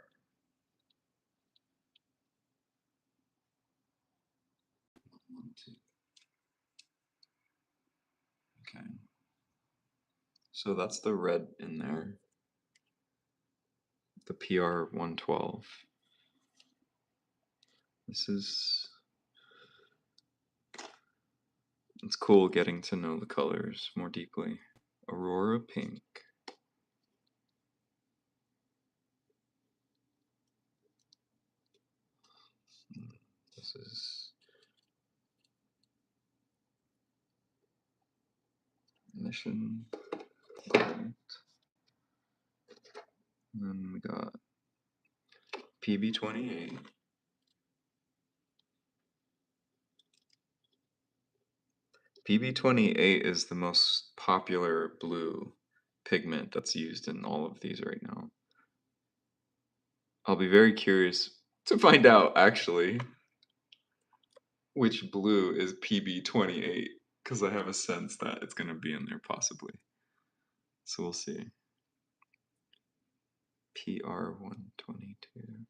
One, two. Okay. So that's the red in there. The PR 112. This is. It's cool getting to know the colors more deeply. Aurora pink. This is Mission Gold. And then we got PB28. PB28 is the most popular blue pigment that's used in all of these right now. I'll be very curious to find out, actually, which blue is PB28, because I have a sense that it's going to be in there possibly. So we'll see. PR122.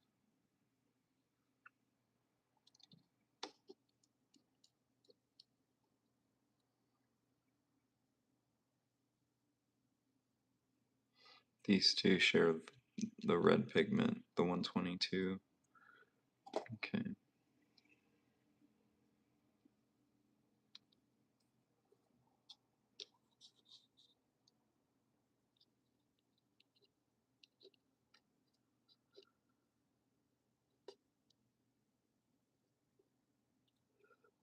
These two share the red pigment, the 122. Okay.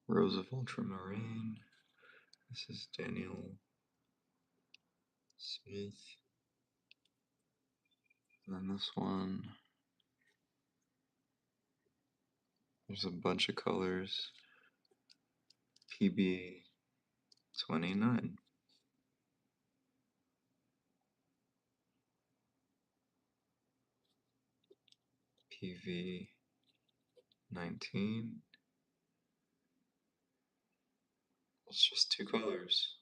Rose of Ultramarine. This is Daniel Smith. And then this one. There's a bunch of colors. PB29. PV19. It's just two colors.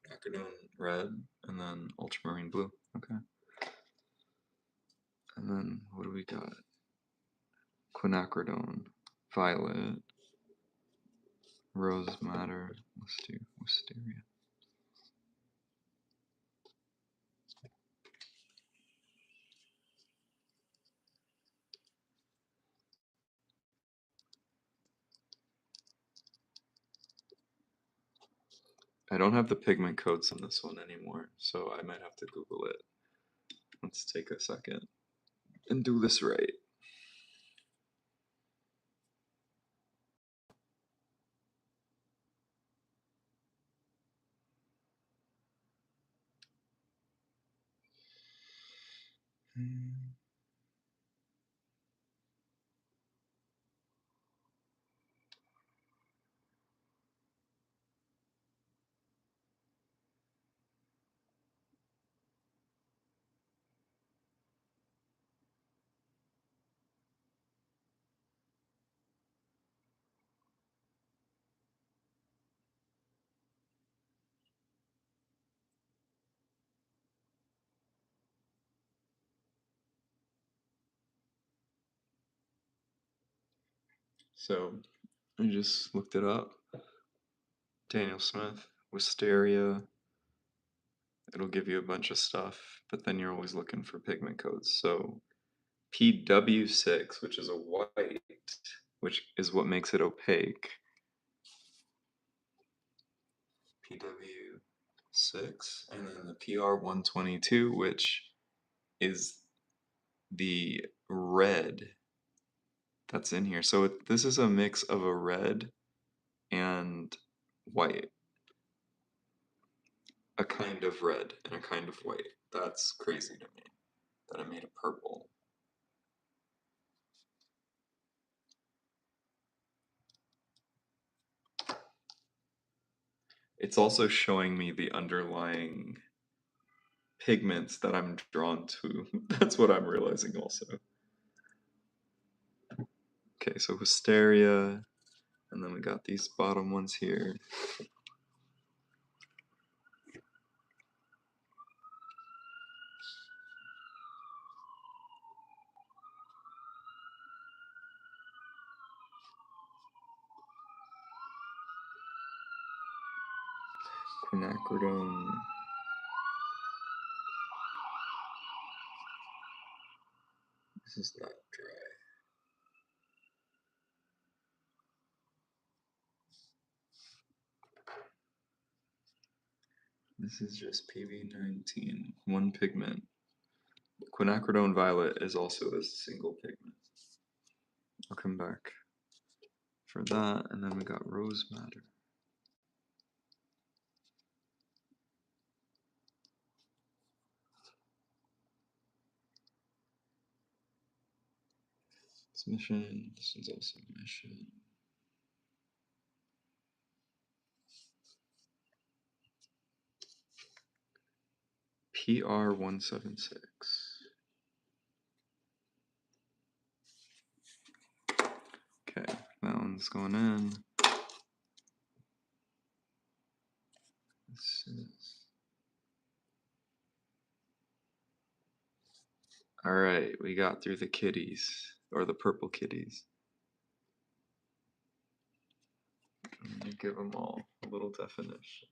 quinacridone red, and then ultramarine blue. Okay. And then what do we got? Quinacridone violet, rose madder. Let's do wisteria. I don't have the pigment codes on this one anymore, so I might have to Google it. Let's take a second and do this right. So I just looked it up. Daniel Smith, wisteria. It'll give you a bunch of stuff, but then you're always looking for pigment codes. So PW6, which is a white, which is what makes it opaque. PW6, and then the PR122, which is the red that's in here. So this is a mix of a red and white. A kind of red and a kind of white. That's crazy to me that I made a purple. It's also showing me the underlying pigments that I'm drawn to. That's what I'm realizing also. Okay, so wisteria, and then we got these bottom ones here. Quinacridone. This is not dry. This is just PV19, one pigment. Quinacridone violet is also a single pigment. I'll come back for that, and then we got rose madder. It's mission. This one's also mission. PR176. Okay, that one's going in. This is... Alright, we got through the kitties, or the purple kitties. I'm gonna give them all a little definition.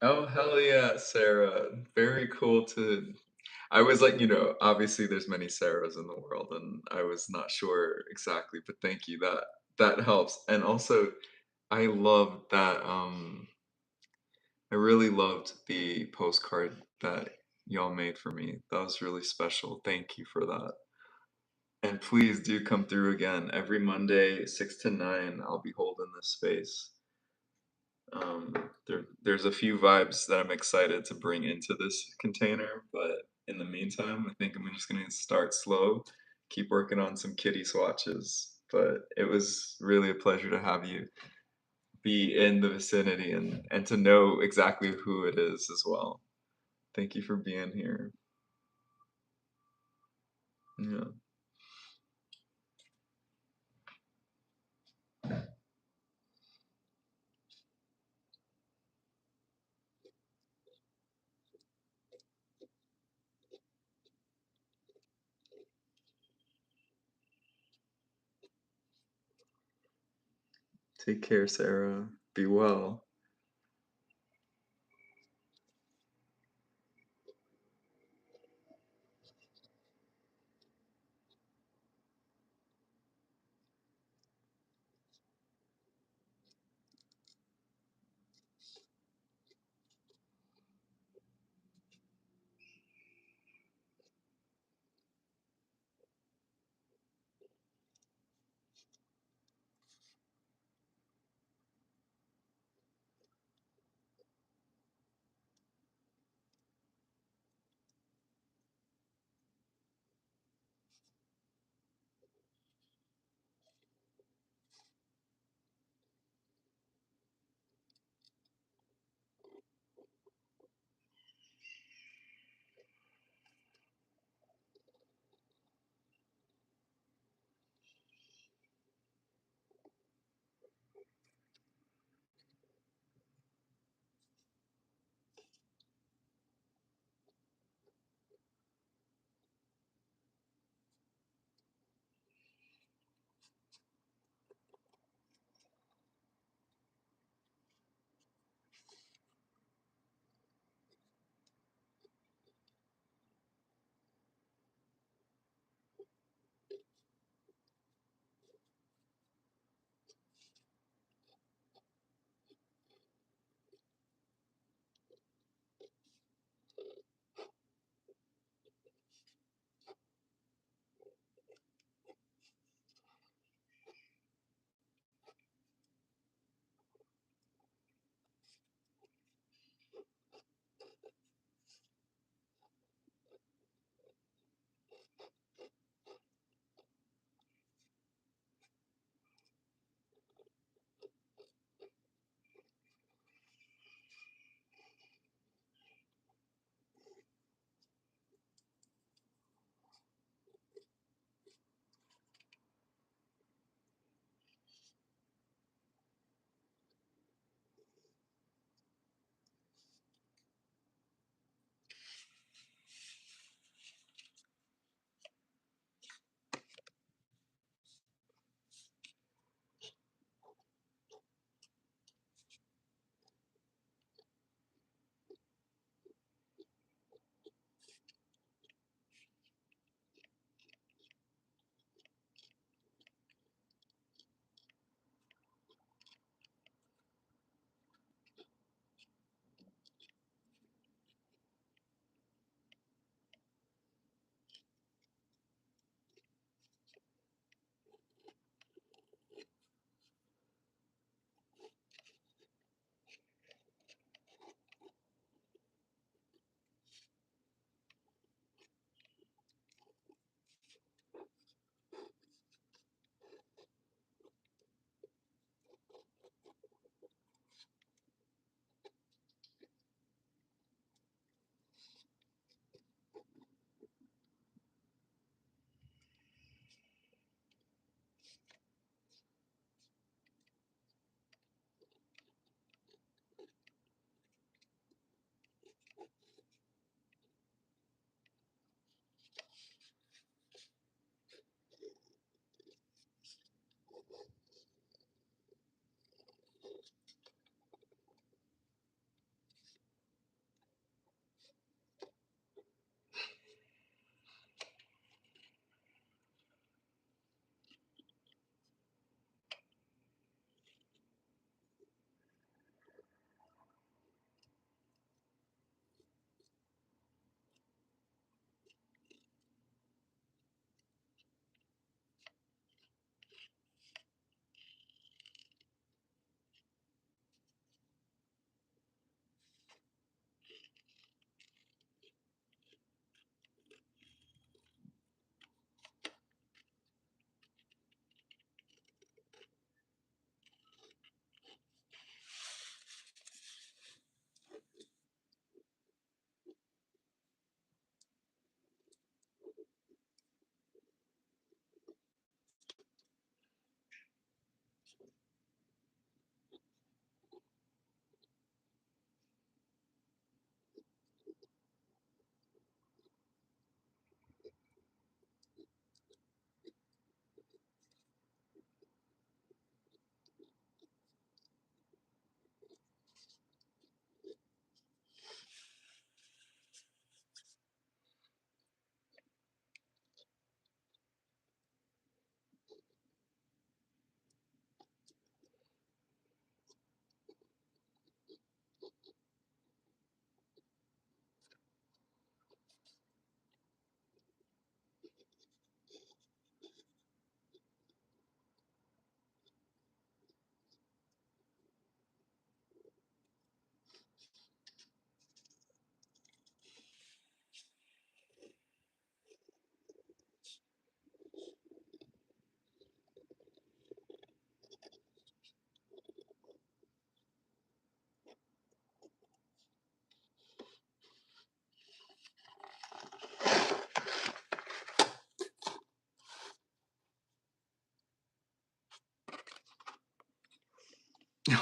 Oh, hell yeah, Sarah. Very cool to. I was like, obviously there's many Sarahs in the world, and I was not sure exactly, but thank you. That helps. And also, I love that I really loved the postcard that y'all made for me. That was really special. Thank you for that. And please do come through again. Every Monday, 6 to 9, I'll be holding this space. There's a few vibes that I'm excited to bring into this container, but in the meantime, I think I'm just gonna start slow, keep working on some kitty swatches. But it was really a pleasure to have you be in the vicinity and to know exactly who it is as well. Thank you for being here. Yeah. Take care, Sarah. Be well.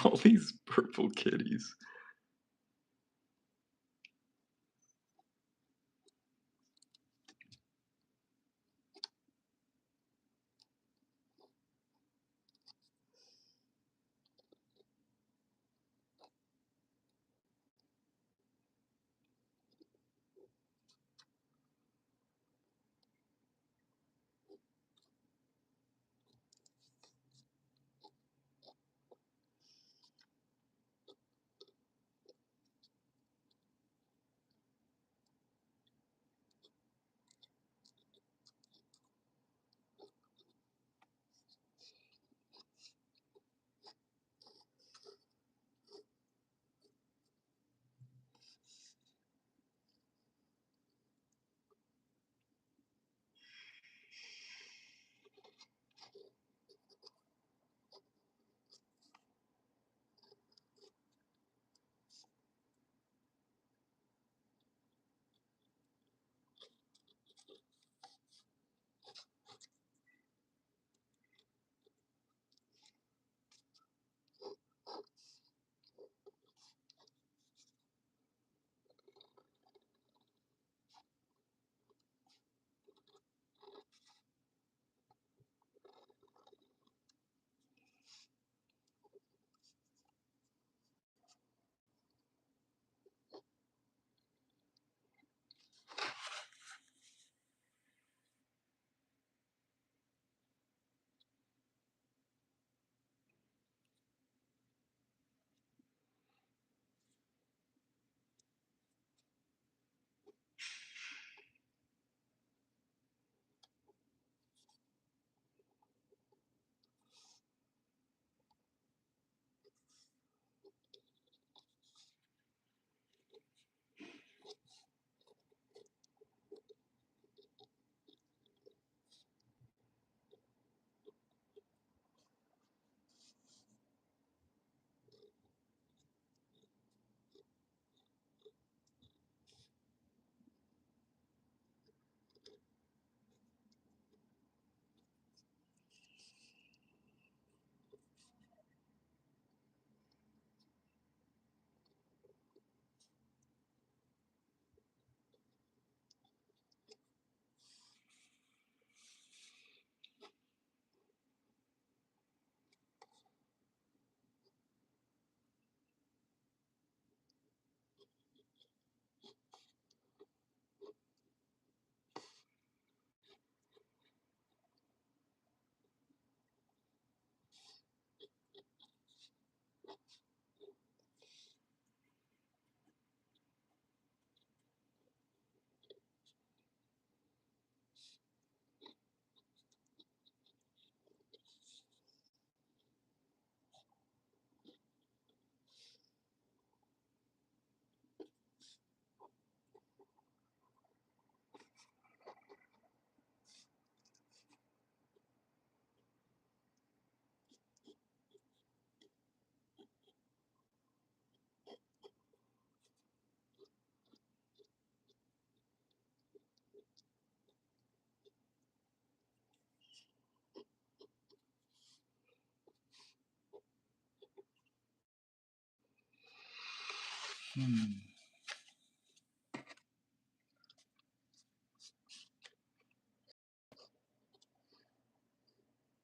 All these purple kitties.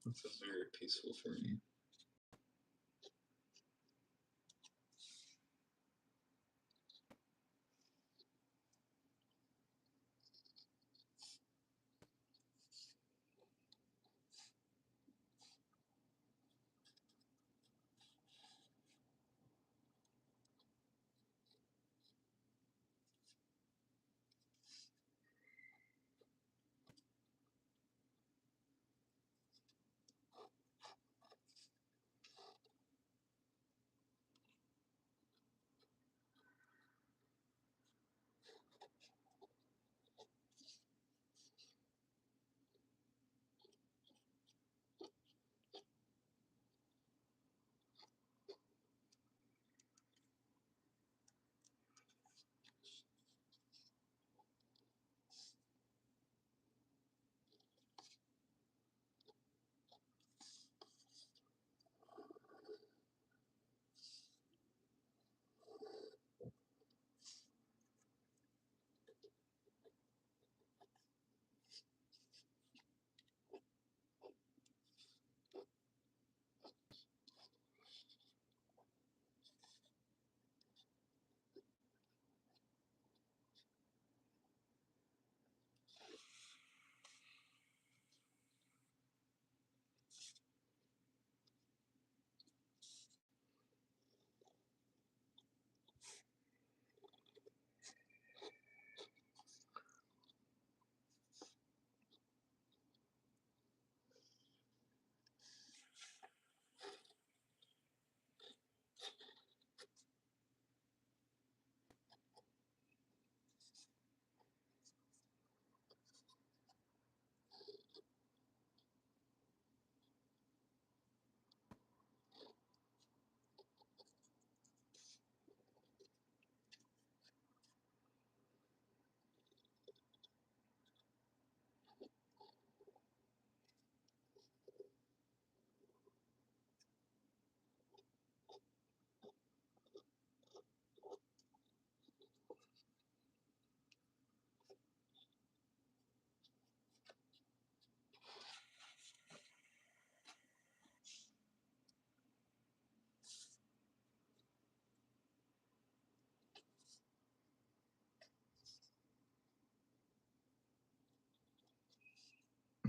This is very peaceful for me.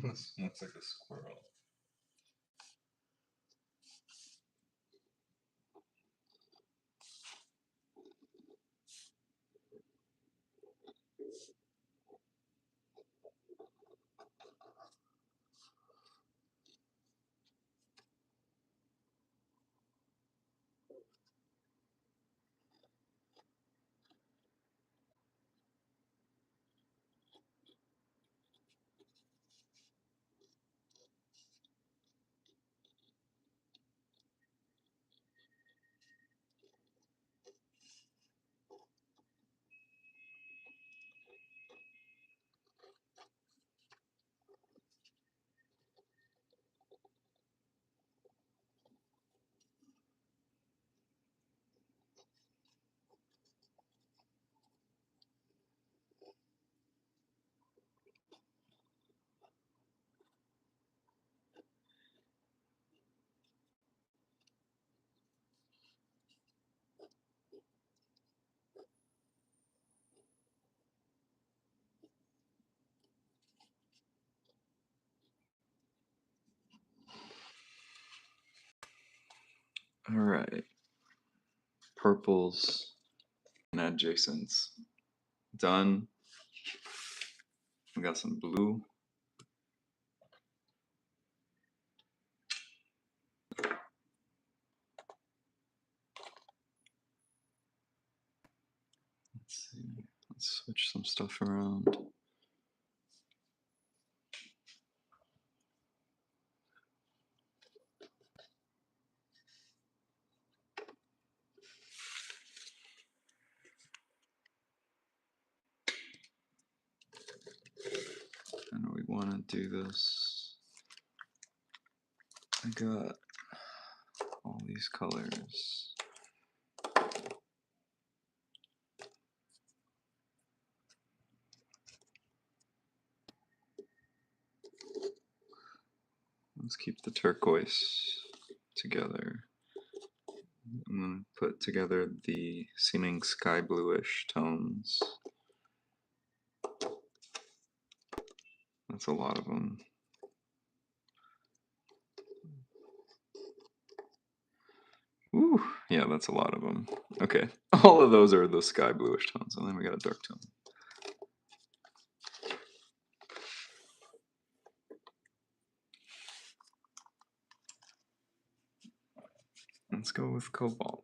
This looks like a squirrel. All right, purples and adjacents done. We got some blue. Let's see. Let's switch some stuff around. And we want to do this. I got all these colors. Let's keep the turquoise together. I'm going to put together the seeming sky bluish tones. That's a lot of them. Ooh, yeah, that's a lot of them. Okay, all of those are the sky bluish tones, and then we got a dark tone. Let's go with cobalt.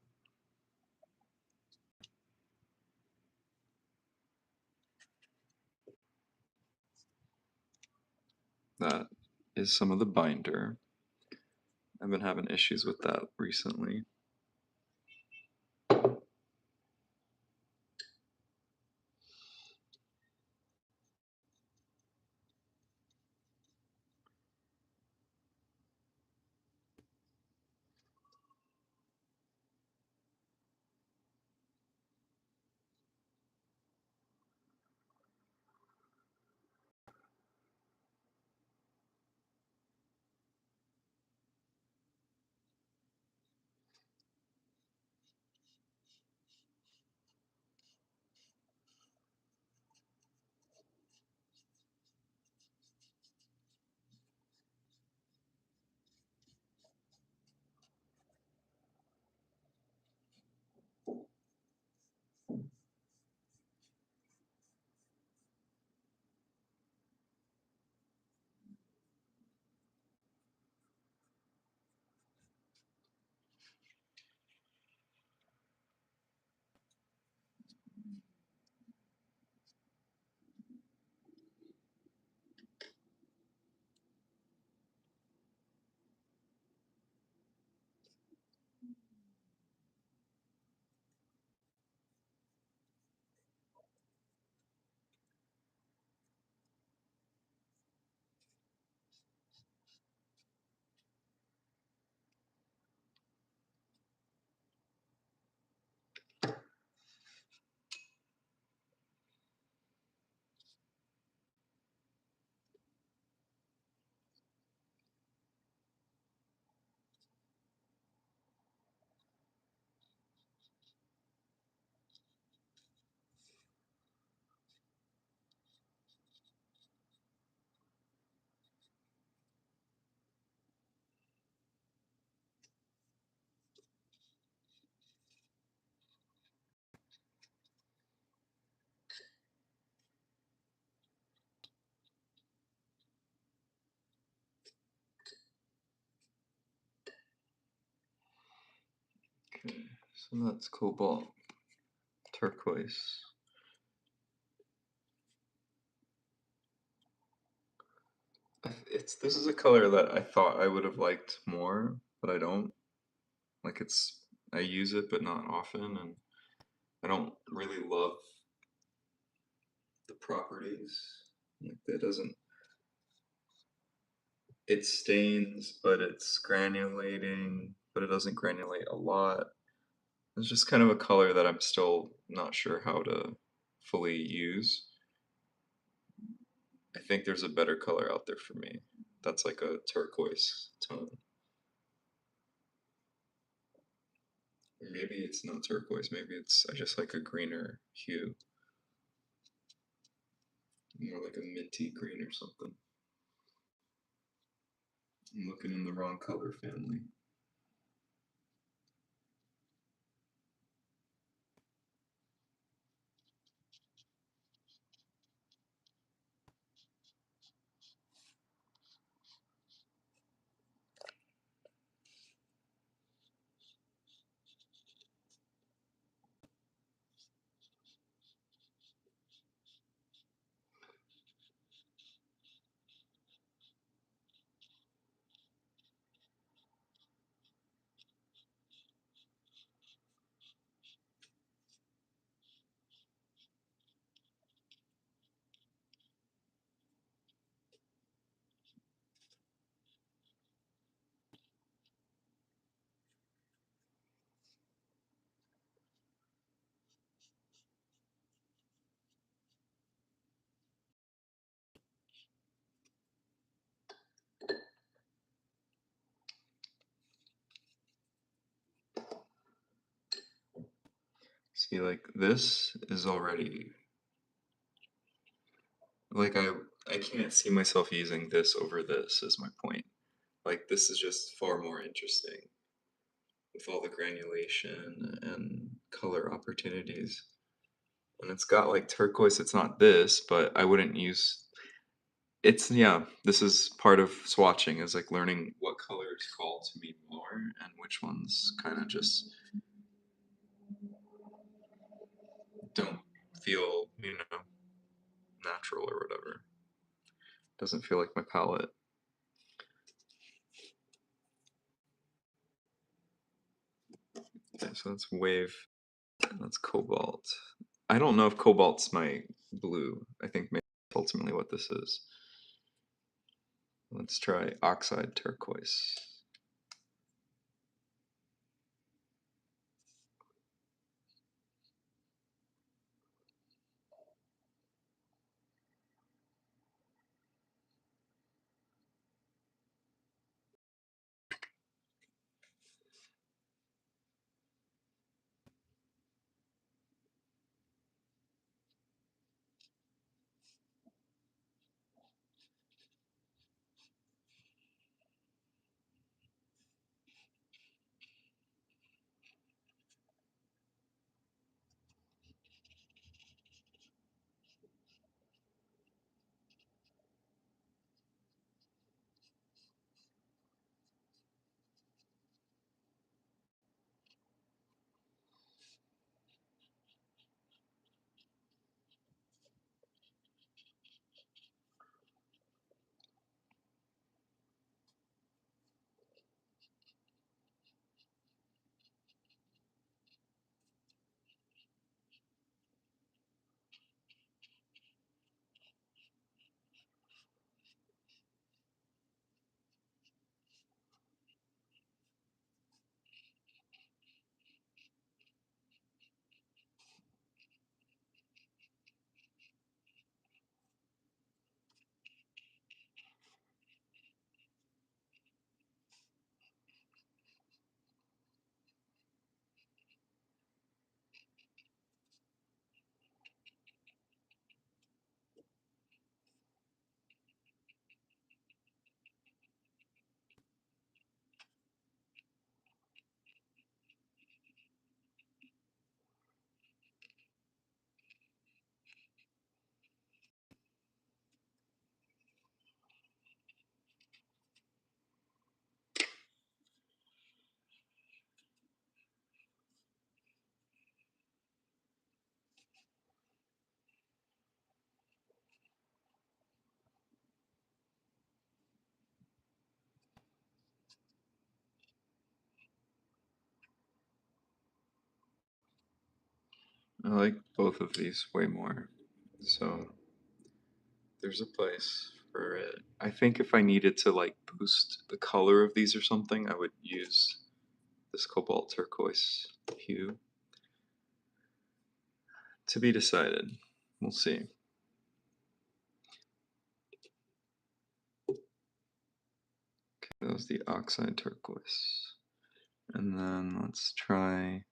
That is some of the binder. I've been having issues with that recently. So that's cobalt turquoise. This is a color that I thought I would have liked more, but I don't. Like I use it, but not often, and I don't really love the properties. Like it doesn't. It stains, but it's granulating, but it doesn't granulate a lot. It's just kind of a color that I'm still not sure how to fully use. I think there's a better color out there for me. That's like a turquoise tone. Maybe it's not turquoise, maybe I just like a greener hue. More like a minty green or something. I'm looking in the wrong color family. See, like this is already like I can't see myself using this over this is my point. Like this is just far more interesting with all the granulation and color opportunities. And it's got like turquoise, it's not this, but I wouldn't use it's yeah, this is part of swatching is like learning what colors call to me more and which ones kind of just don't feel, natural or whatever. Doesn't feel like my palette. Okay, so that's wave, that's cobalt. I don't know if cobalt's my blue. I think maybe that's ultimately what this is. Let's try oxide turquoise. like both of these way more. So there's a place for it. I think if I needed to like boost the color of these or something, I would use this cobalt turquoise hue. To be decided. We'll see. Okay, that was the oxide turquoise. And then let's try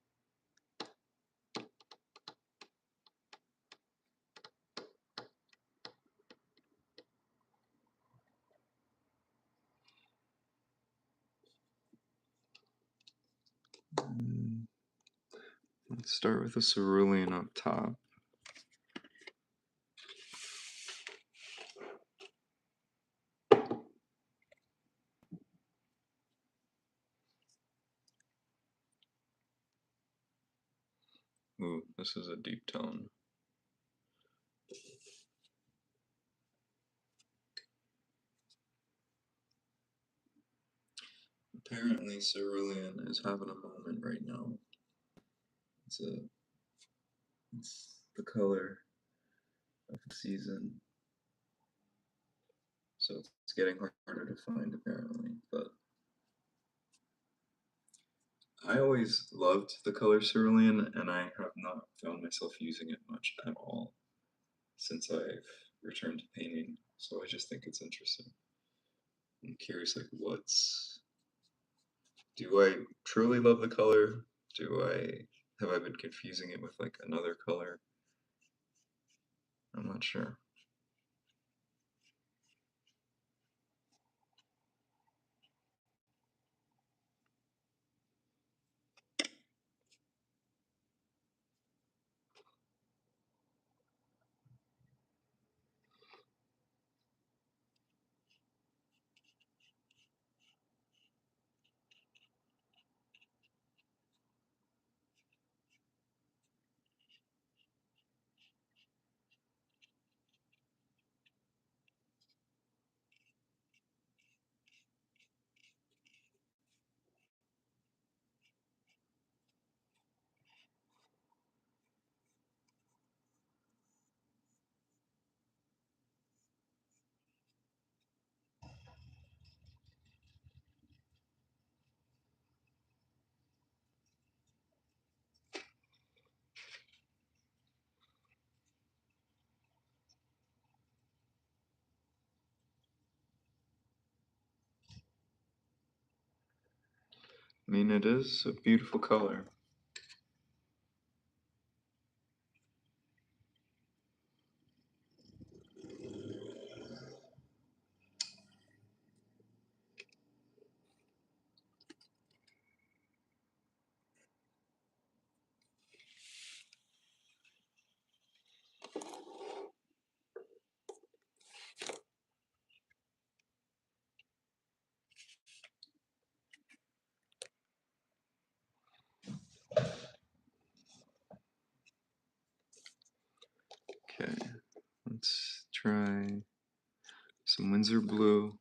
let's start with a cerulean up top. Ooh, this is a deep tone. Apparently cerulean is having a moment right now. It's the color of the season. So it's getting harder to find apparently, but I always loved the color cerulean and I have not found myself using it much at all since I've returned to painting. So I just think it's interesting. I'm curious like do I truly love the color? Have I been confusing it with like another color? I'm not sure. I mean, it is a beautiful color. Okay, let's try some Windsor blue.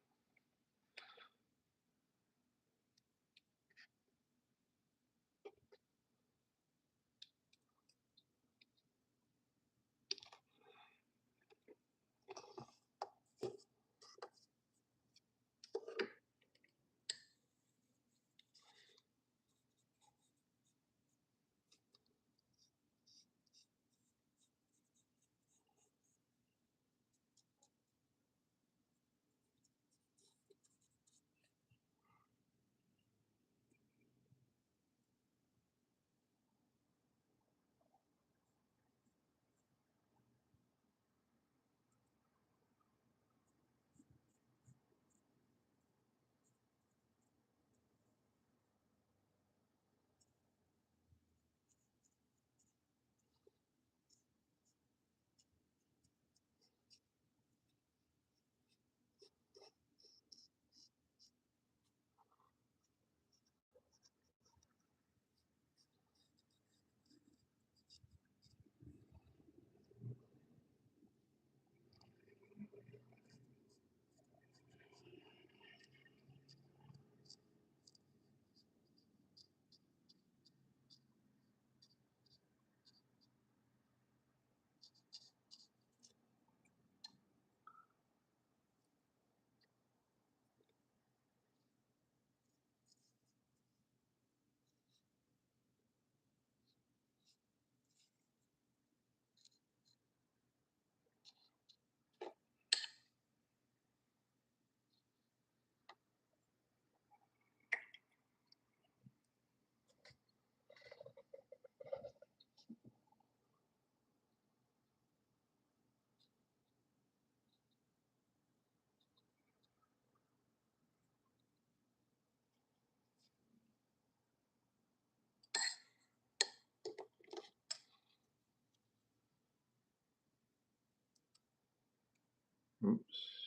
Oops.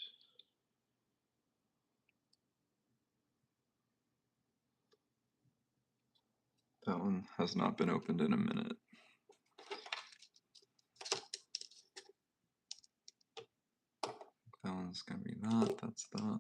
That one has not been opened in a minute. That one's gonna be that, that's that.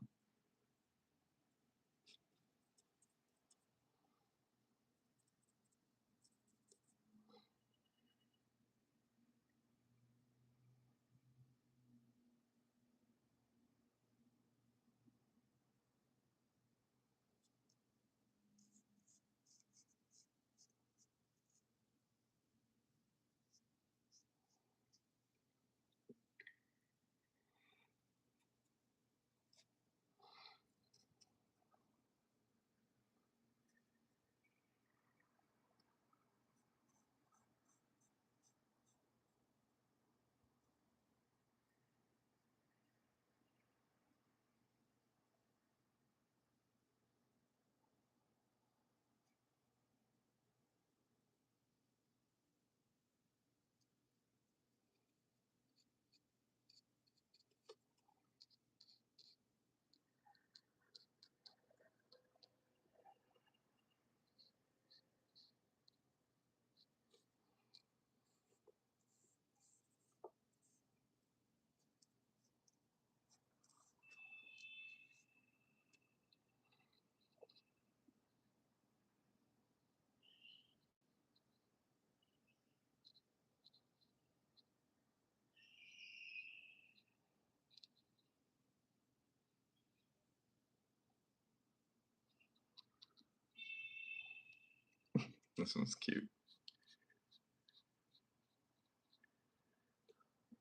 This one's cute.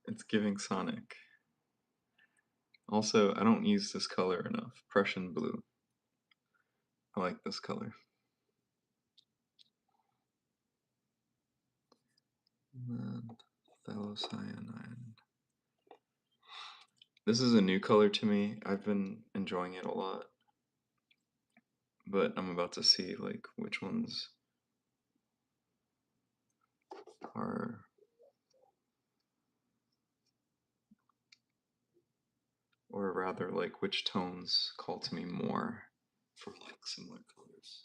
It's giving Sonic. Also, I don't use this color enough. Prussian blue. I like this color. And then phthalocyanine. This is a new color to me. I've been enjoying it a lot. But I'm about to see like which ones are or rather like which tones call to me more for like similar colors.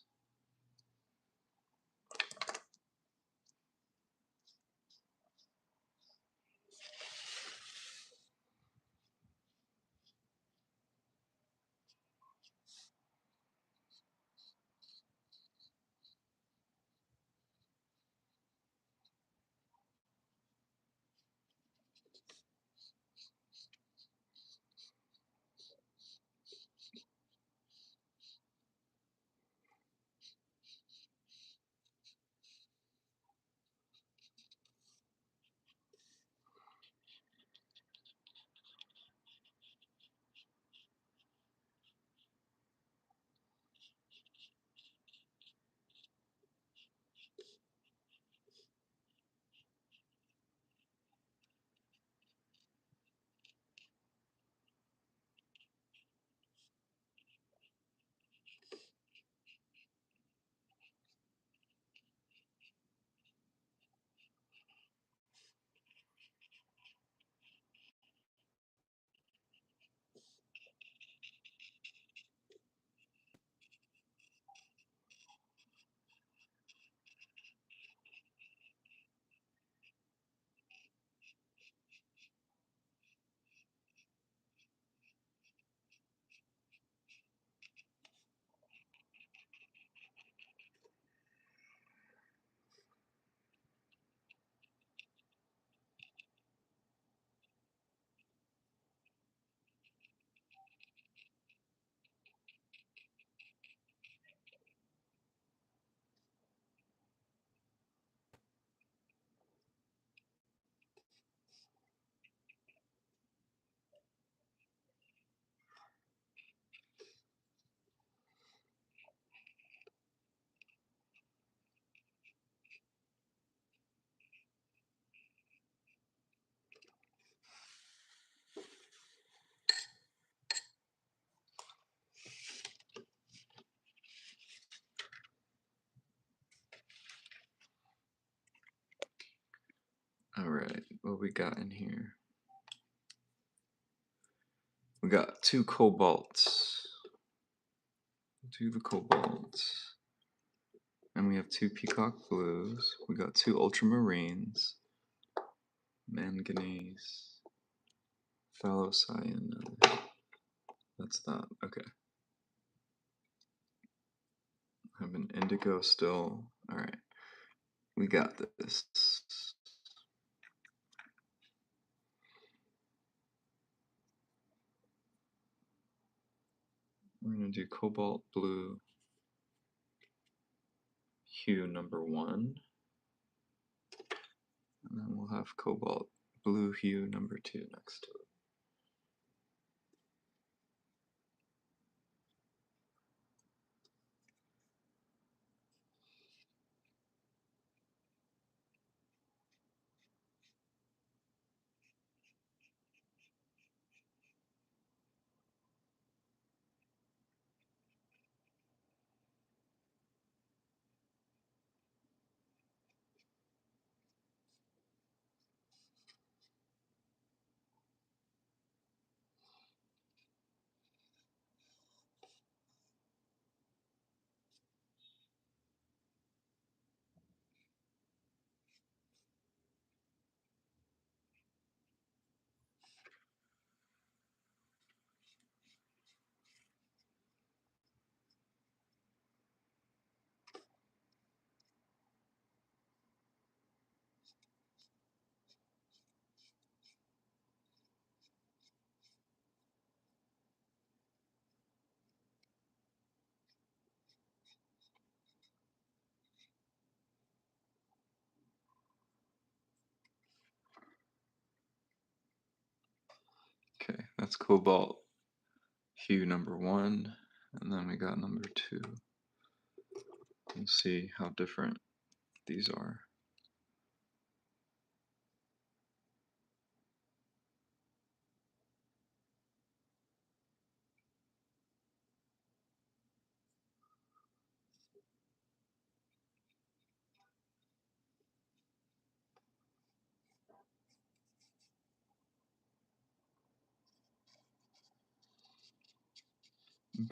Alright, what we got in here? We got 2 cobalts. Do the cobalts. And we have 2 peacock blues. We got 2 ultramarines. Manganese. Phthalocyanide. That's that. Okay. I have an indigo still. Alright. We got this. We're going to do cobalt blue hue number 1. And then we'll have cobalt blue hue number 2 next to it. Okay, that's cobalt hue number 1, and then we got number 2. We'll see how different these are.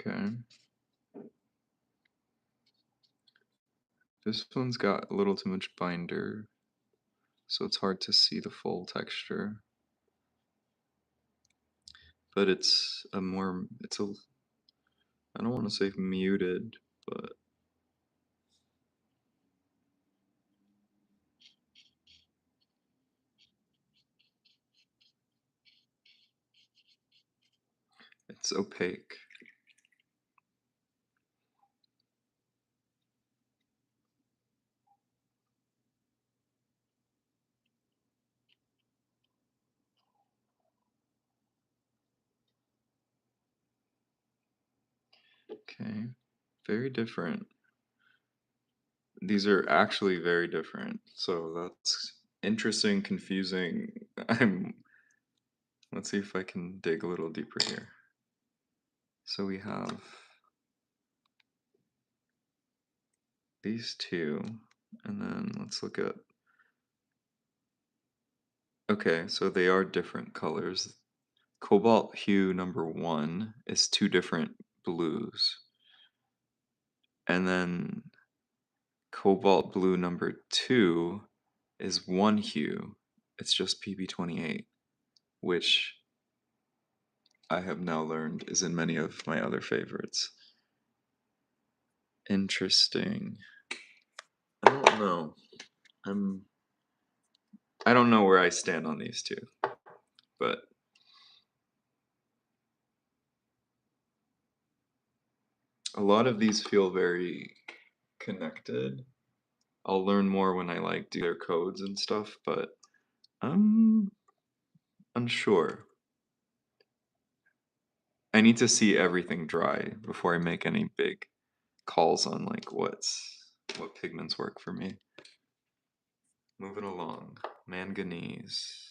Okay. This one's got a little too much binder, so it's hard to see the full texture. But it's a more, I don't want to say muted, but it's opaque. Okay, very different. These are actually very different, so that's interesting, confusing. Let's see if I can dig a little deeper here. So we have these 2, and then let's look at, okay, so they are different colors. Cobalt hue number 1 is 2 different blues. And then cobalt blue number 2 is 1 hue. It's just PB28, which I have now learned is in many of my other favorites. Interesting. I don't know. I don't know where I stand on these 2, but a lot of these feel very connected. I'll learn more when I like do their codes and stuff, but I'm unsure. I need to see everything dry before I make any big calls on like what pigments work for me. Moving along. Manganese.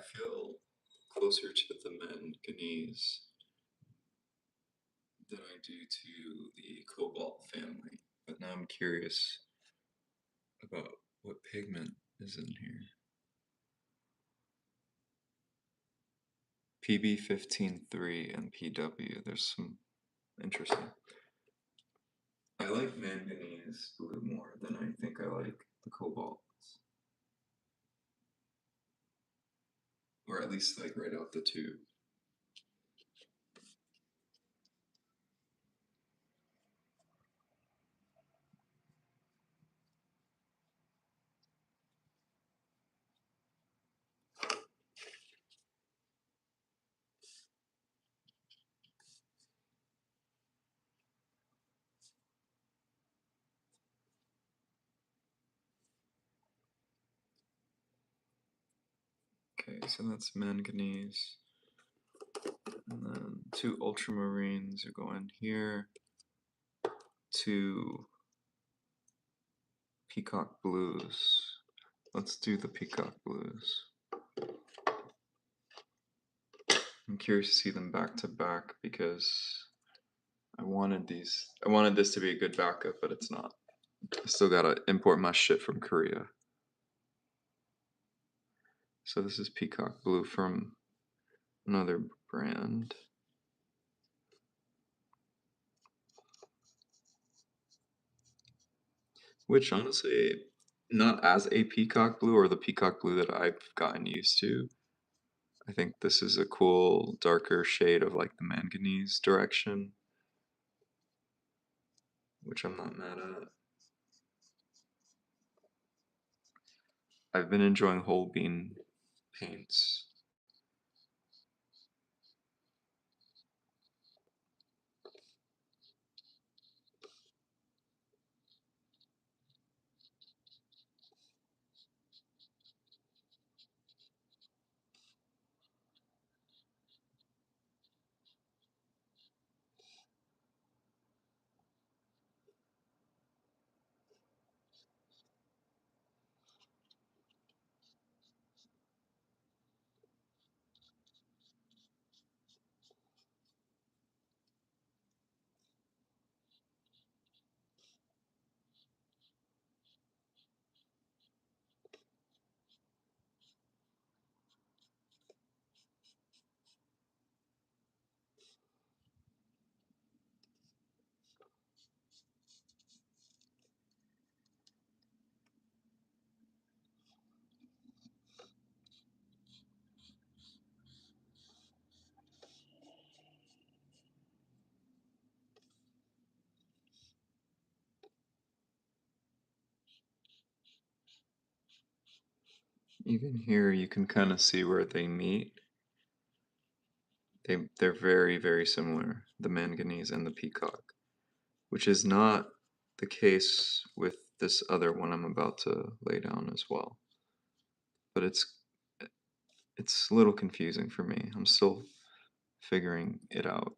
feel closer to the manganese than I do to the cobalt family. But now I'm curious about what pigment is in here. PB15-3 and PW. There's some interesting. I like manganese blue more than I think I like the cobalt. Or at least like right out the tube. Okay, so that's manganese. And then 2 ultramarines are going here. 2 peacock blues. Let's do the peacock blues. I'm curious to see them back to back because I wanted this to be a good backup, but it's not. I still gotta import my shit from Korea. So this is peacock blue from another brand. Which honestly, not as a peacock blue or the peacock blue that I've gotten used to. I think this is a cool, darker shade of like the manganese direction, which I'm not mad at. I've been enjoying whole bean paints. Even here, you can kind of see where they meet. They're very, very similar, the manganese and the peacock, which is not the case with this other one I'm about to lay down as well. But it's a little confusing for me. I'm still figuring it out.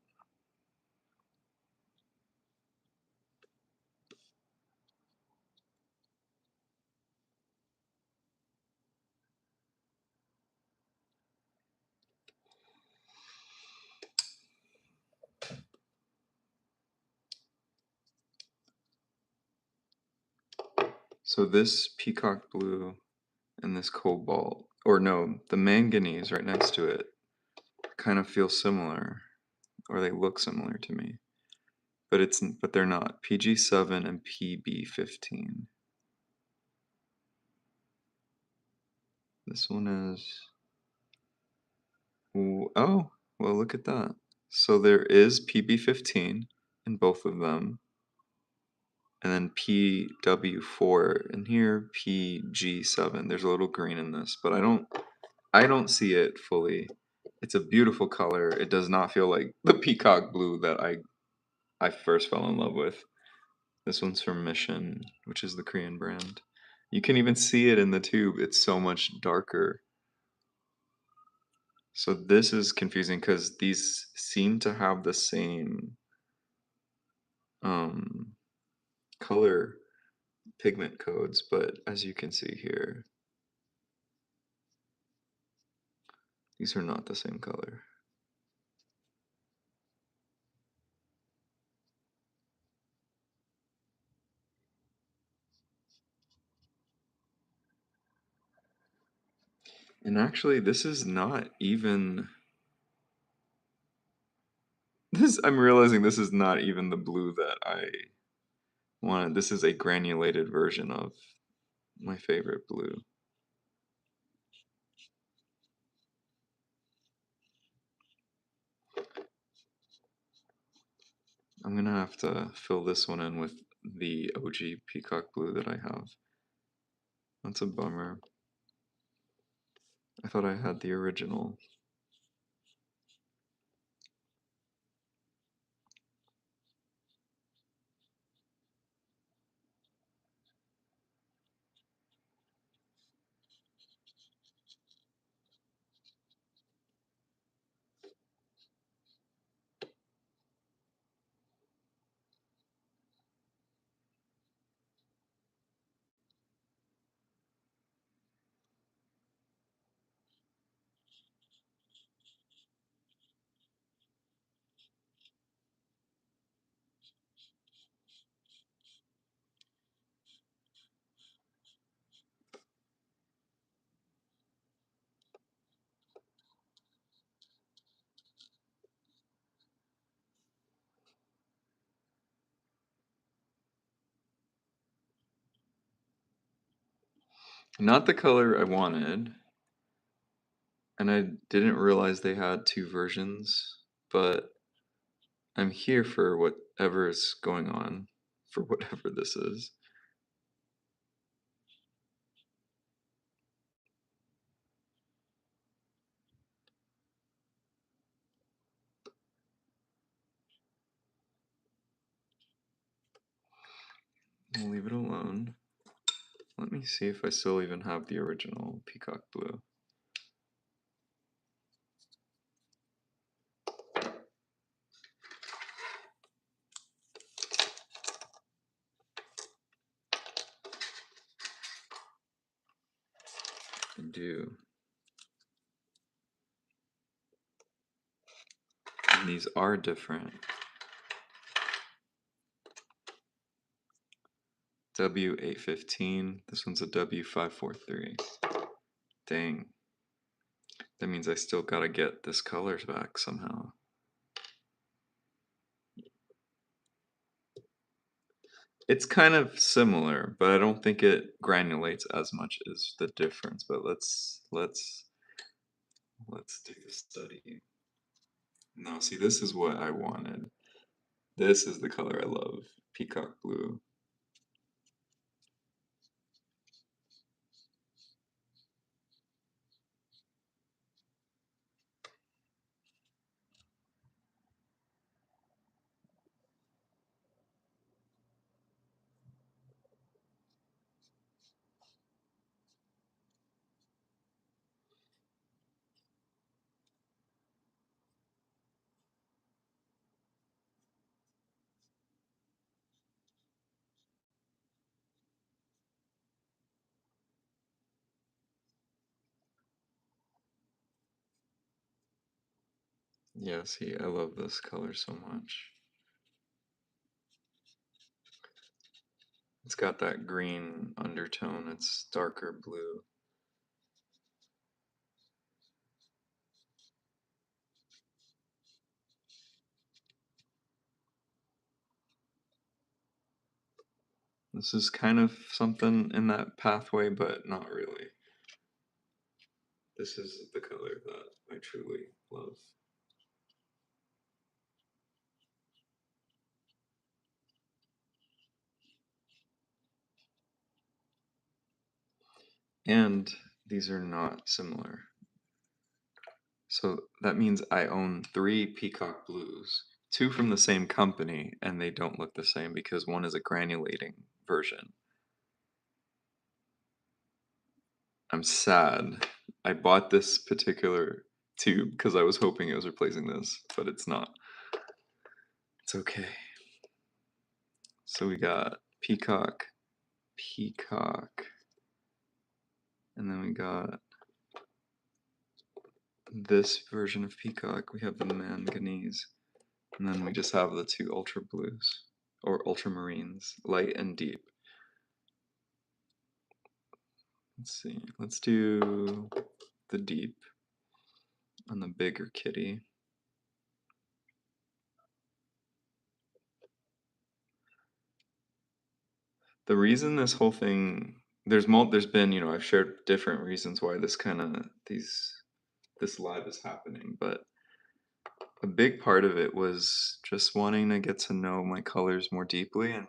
So this peacock blue and this cobalt, or no, the manganese right next to it, kind of feel similar, or they look similar to me. But they're not. PG7 and PB15. This one is. Oh, well, look at that. So there is PB15 in both of them, and then PW4 in here, PG7. There's a little green in this, but I don't see it fully. It's a beautiful color. It does not feel like the peacock blue that I first fell in love with. This one's from Mission, which is the Korean brand. You can even see it in the tube. It's so much darker. So this is confusing because these seem to have the same um, color pigment codes, but as you can see here, These are not the same color. And actually, this is not even... I'm realizing this is not even the blue that I wanted. This is a granulated version of my favorite blue. I'm gonna have to fill this one in with the OG peacock blue that I have. That's a bummer. I thought I had the original. Not the color I wanted, and I didn't realize they had two versions, but I'm here for whatever is going on, for whatever this is. I'll leave it alone. Let me see if I still even have the original peacock blue. I do. And these are different. W815. This one's a W543. Dang. That means I still gotta get this color back somehow. It's kind of similar, but I don't think it granulates as much as the difference. But let's do the study. No, see, this is what I wanted. This is the color I love. Peacock blue. Yeah, see, I love this color so much. It's got that green undertone. It's darker blue. This is kind of something in that pathway, but not really. This is the color that I truly love. And these are not similar. So that means I own 3 peacock blues, 2 from the same company, and they don't look the same because one is a granulating version. I'm sad. I bought this particular tube because I was hoping it was replacing this, but it's not. It's okay. So we got peacock, peacock, and then we got this version of Peacock, we have the manganese, and then we just have the two ultra blues, or ultramarines, light and deep. Let's see, let's do the deep on the bigger kitty. The reason this whole thing, there's been, you know, I've shared different reasons why this live is happening, but a big part of it was just wanting to get to know my colors more deeply and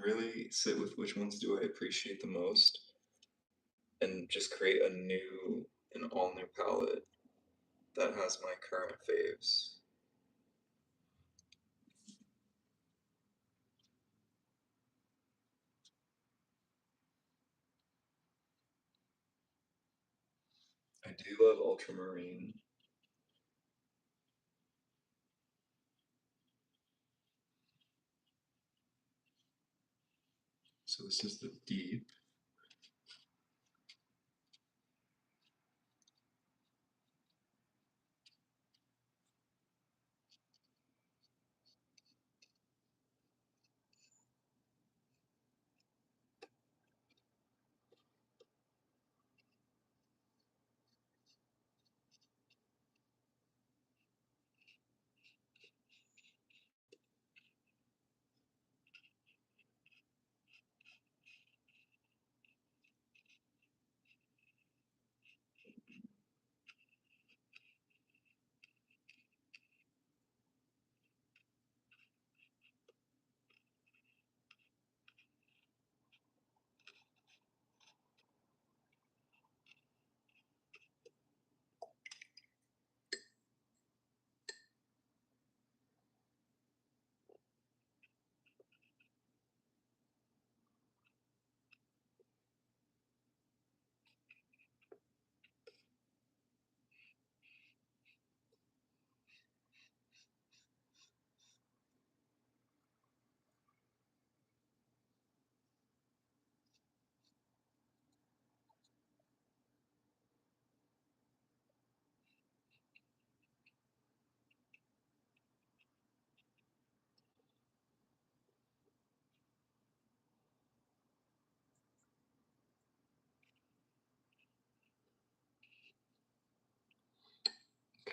really sit with which ones do I appreciate the most and just create an all new palette that has my current faves. I do love ultramarine. So this is the deep.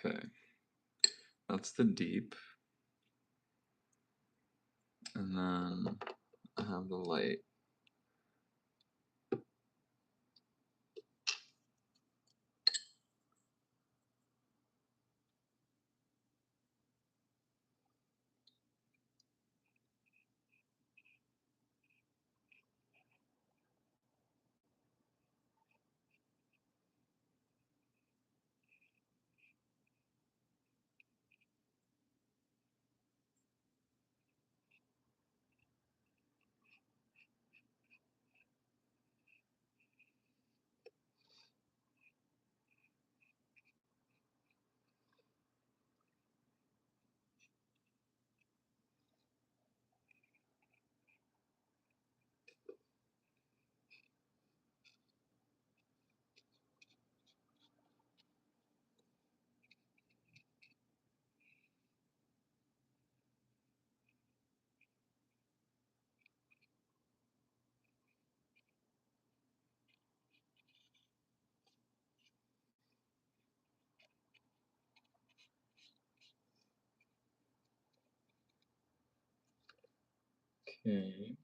Okay, that's the deep. And then I have the light. Okay.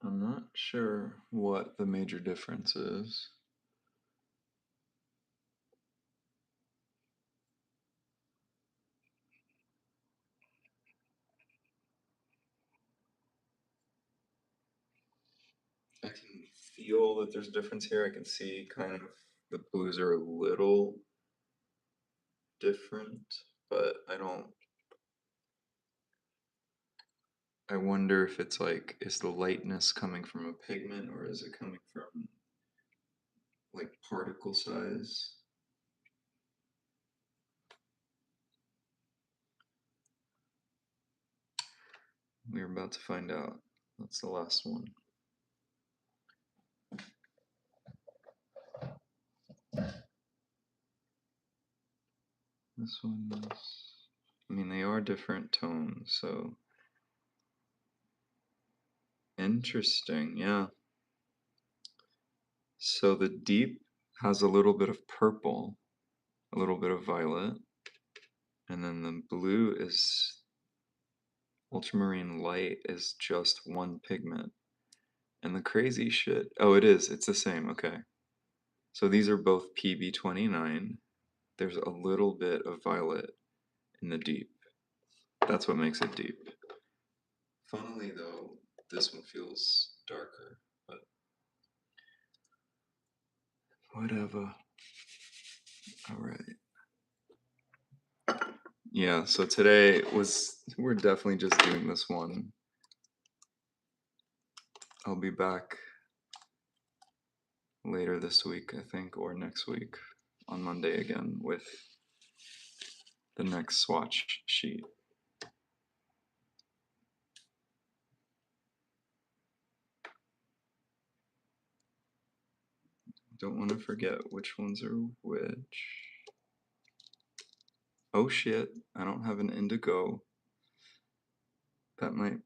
I'm not sure what the major difference is. I can feel that there's a difference here. I can see kind of the blues are a little different, but I wonder if it's like, is the lightness coming from a pigment or is it coming from like particle size. We're about to find out. That's the last one. This one is, I mean, they are different tones, so interesting, yeah. So the deep has a little bit of purple, a little bit of violet, and then the blue is ultramarine light is just one pigment. And the crazy shit, oh, it's the same, okay. So these are both PB29. There's a little bit of violet in the deep. That's what makes it deep. Funnily though, this one feels darker, but whatever. Alright. Yeah, so today we're definitely just doing this one. I'll be back later this week, I think, or next week on Monday again with the next swatch sheet. Don't want to forget which ones are which. Oh shit, I don't have an indigo. That might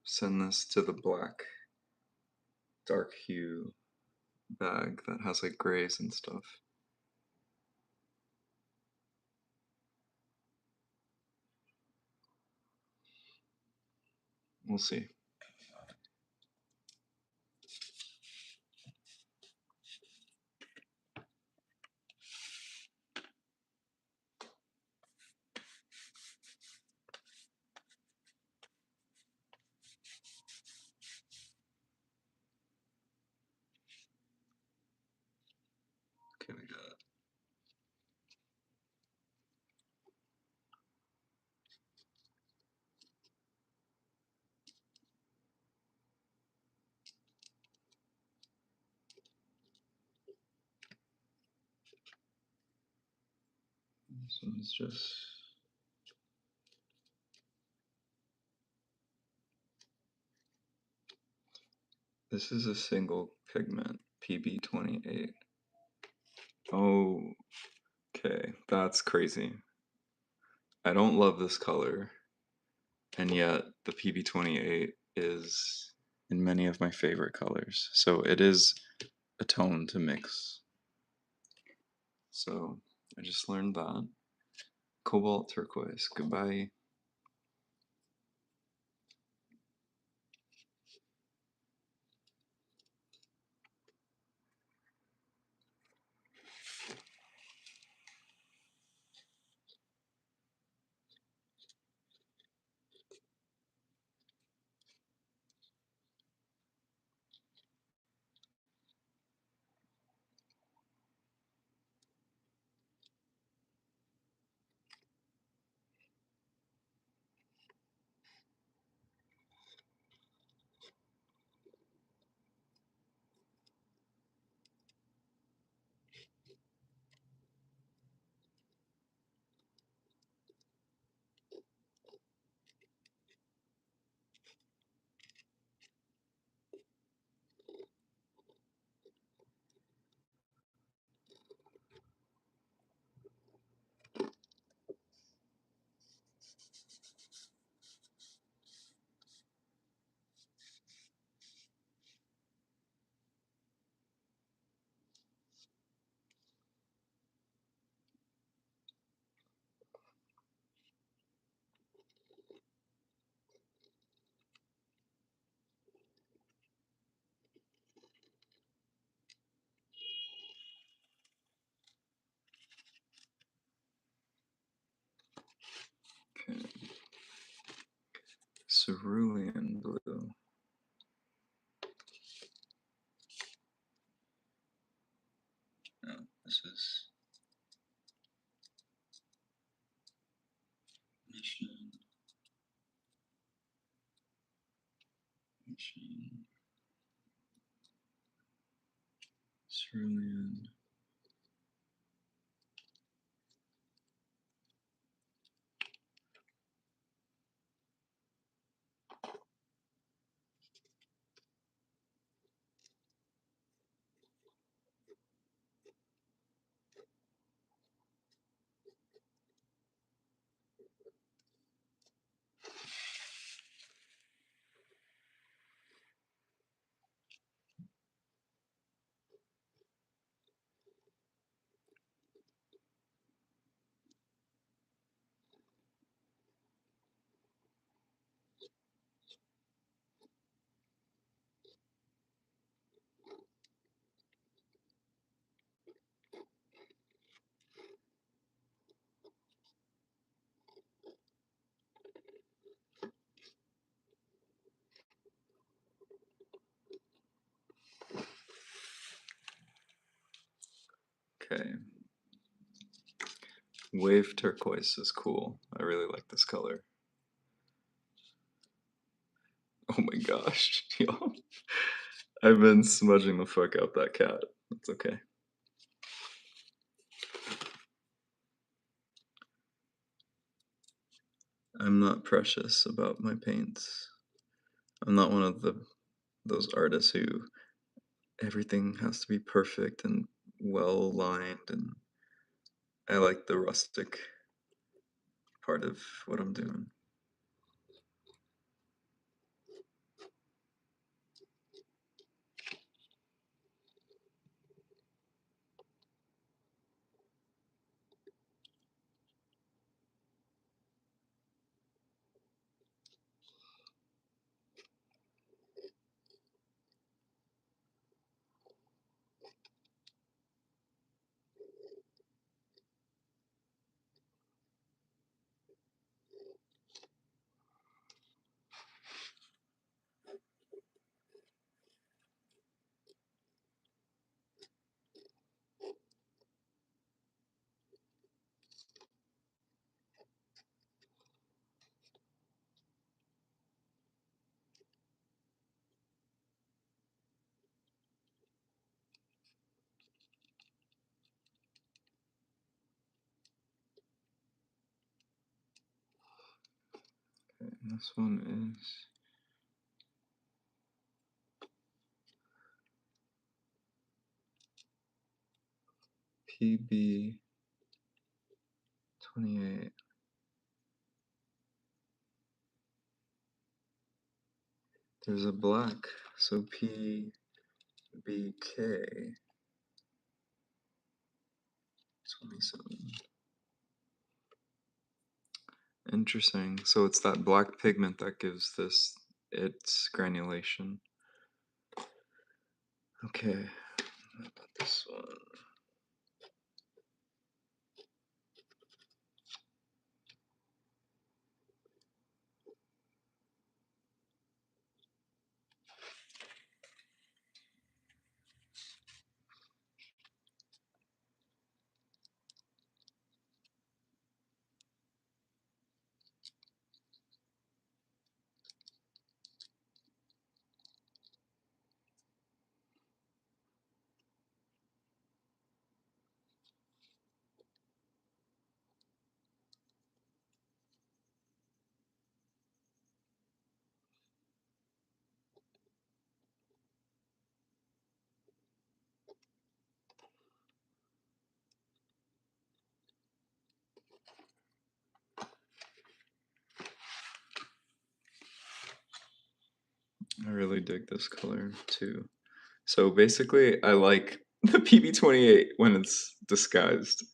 send this to the black dark hue bag that has like grays and stuff. We'll see. Okay, we got this one's just this is a single pigment, PB28. Oh, okay, that's crazy. I don't love this color, and yet the PB28 is in many of my favorite colors. So it is a tone to mix. So I just learned that. Cobalt turquoise, goodbye. Okay. Cerulean blue. No, this is mission. Mission. Cerulean. Okay. Wave turquoise is cool. I really like this color. Oh my gosh, y'all. I've been smudging the fuck out that cat. That's okay. I'm not precious about my paints. I'm not one of those artists who everything has to be perfect and well lined, and I like the rustic part of what I'm doing. Okay, and this one is PB 28. There's a black, so PBK 27. Interesting. So it's that black pigment that gives this its granulation. Okay, how about this one? I really dig this color too. So basically, I like the PB28 when it's disguised,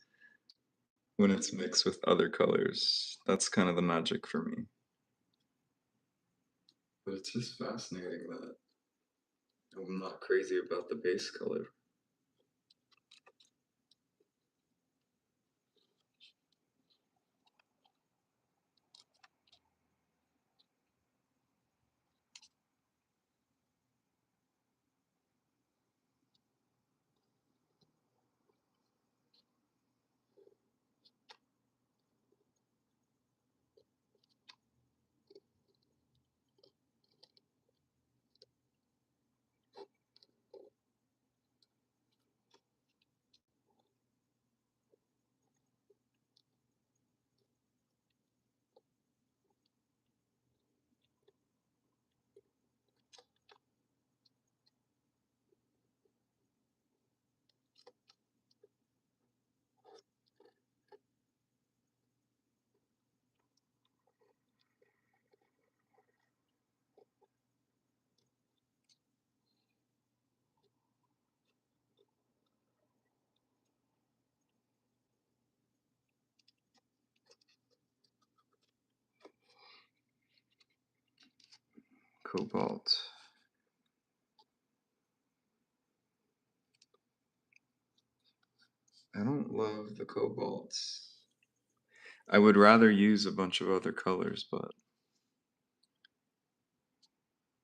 when it's mixed with other colors. That's kind of the magic for me. But it's just fascinating that I'm not crazy about the base color. Cobalt. I don't love the cobalts. I would rather use a bunch of other colors, but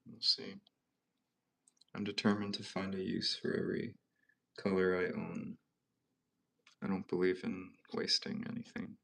we'll see. I'm determined to find a use for every color I own. I don't believe in wasting anything.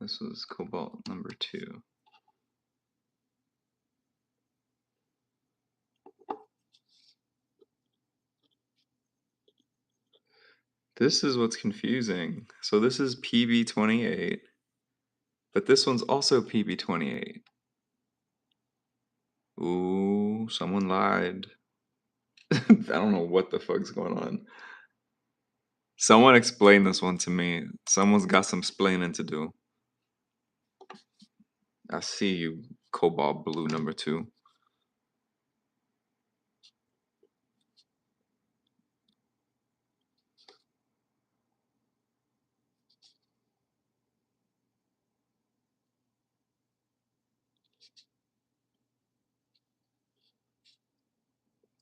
This was cobalt number 2. This is what's confusing. So this is PB28, but this one's also PB28. Ooh, someone lied. I don't know what the fuck's going on. Someone explain this one to me. Someone's got some splaining to do. I see you, cobalt blue number 2.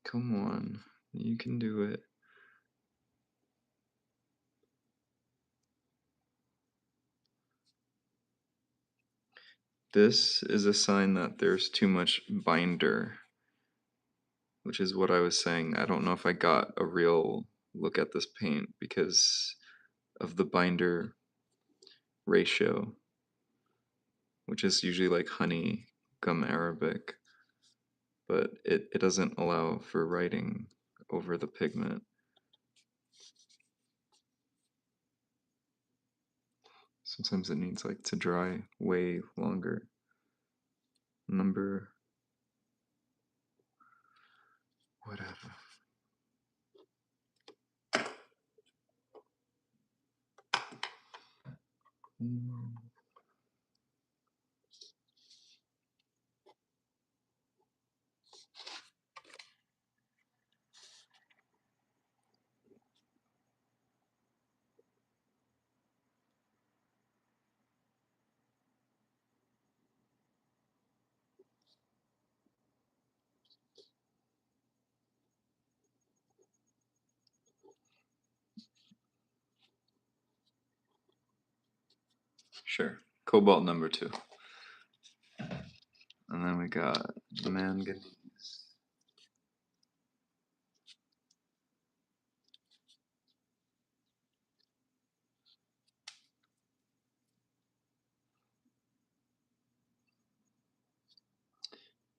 Come on, you can do it. This is a sign that there's too much binder, which is what I was saying. I don't know if I got a real look at this paint because of the binder ratio, which is usually like honey gum Arabic, but it doesn't allow for writing over the pigment. Sometimes it needs like to dry way longer. Number whatever. Sure. Cobalt number 2. And then we got manganese.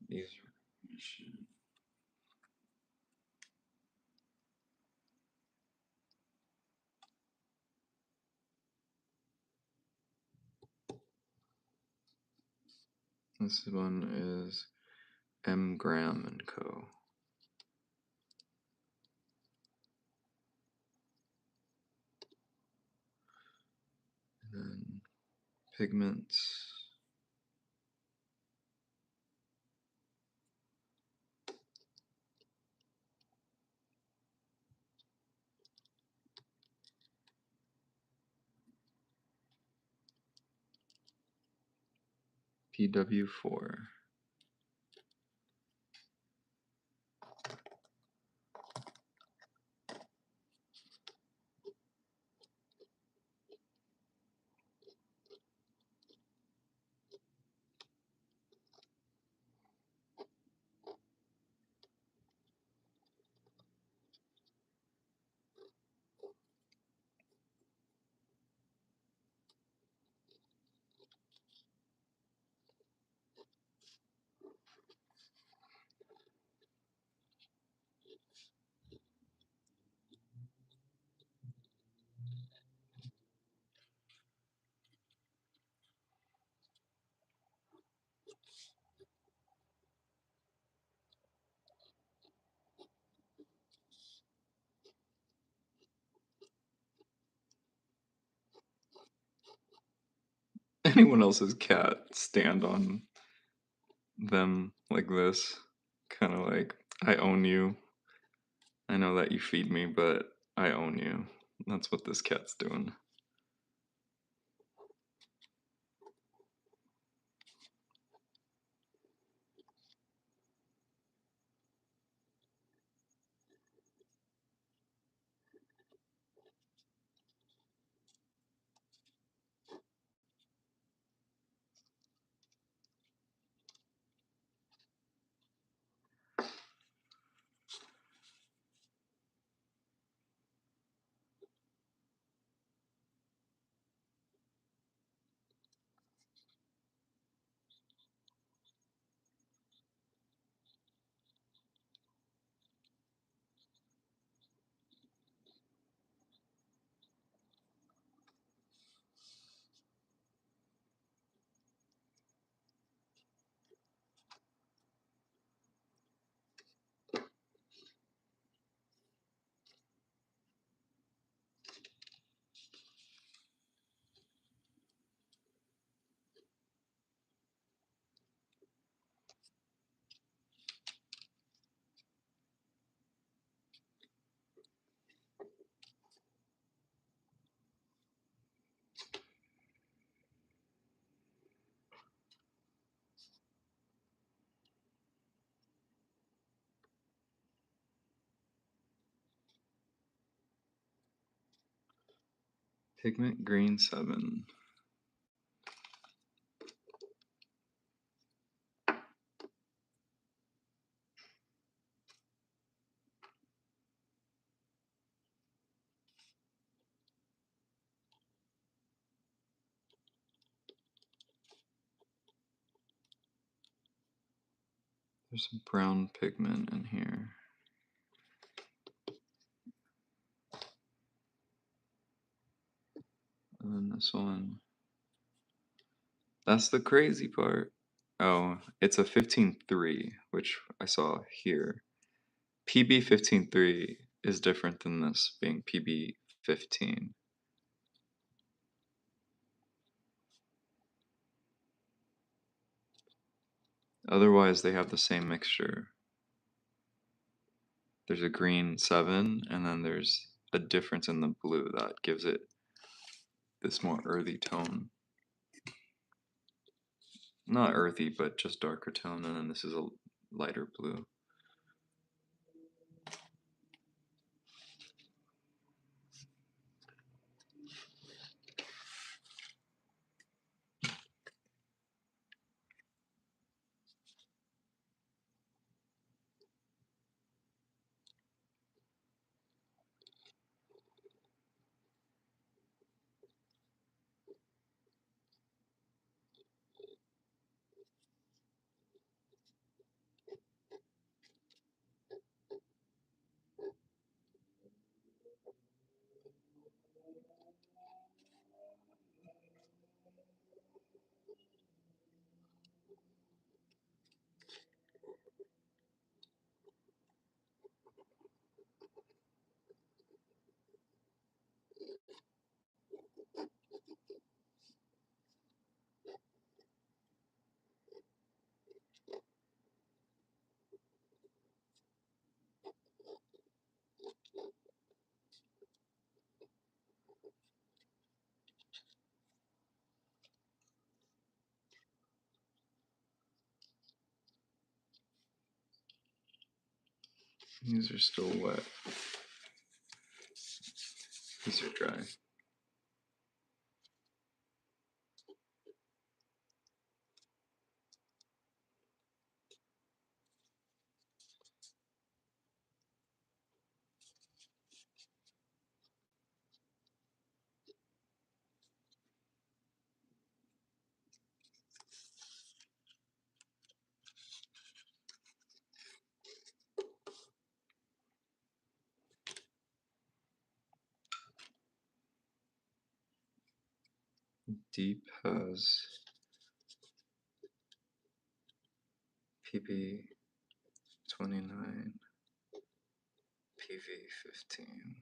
These are this one is M. Graham and Co. And then pigments. PW4. anyone else's cat stand on them like this. Kind of like, I own you. I know that you feed me, but I own you. That's what this cat's doing. Pigment green 7. There's some brown pigment in here. And then this one. That's the crazy part. Oh, it's a 15.3, which I saw here. PB 15.3 is different than this being PB 15. Otherwise, they have the same mixture. There's a green 7, and then there's a difference in the blue that gives it this more earthy tone. Not earthy, but just darker tone, and then this is a lighter blue. These are still wet. These are dry. Deep has PB 29, PV 15.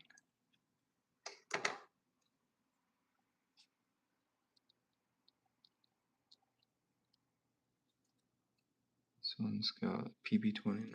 one's got PB29.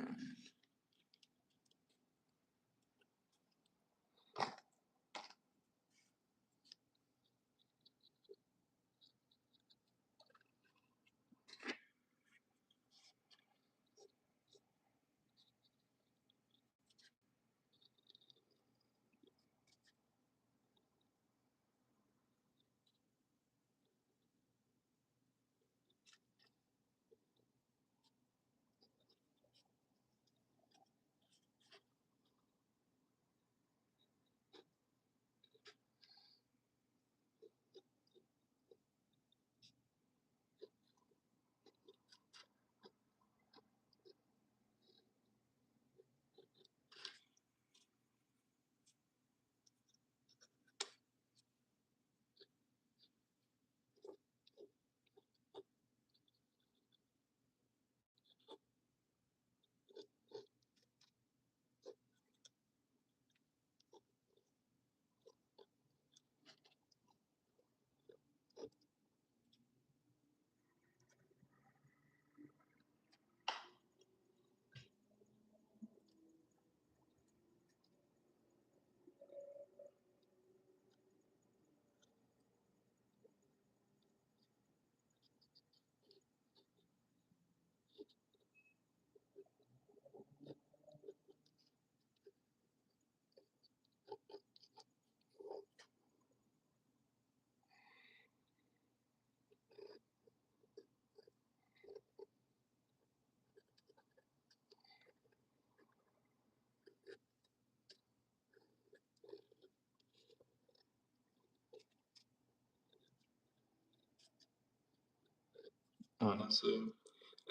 Honestly,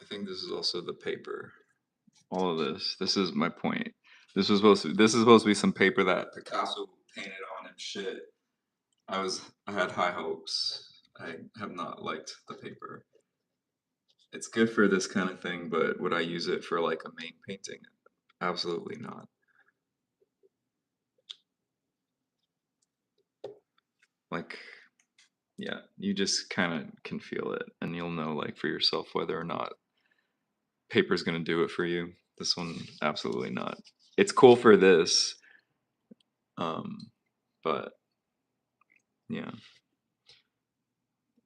I think this is also the paper. All of this is my point. This is supposed to be some paper that Picasso painted on and shit. I had high hopes. I have not liked the paper. It's good for this kind of thing, but would I use it for like a main painting? Absolutely not. Like, yeah, you just kind of can feel it, and you'll know like for yourself whether or not paper's gonna do it for you. This one, absolutely not. It's cool for this, um, but yeah.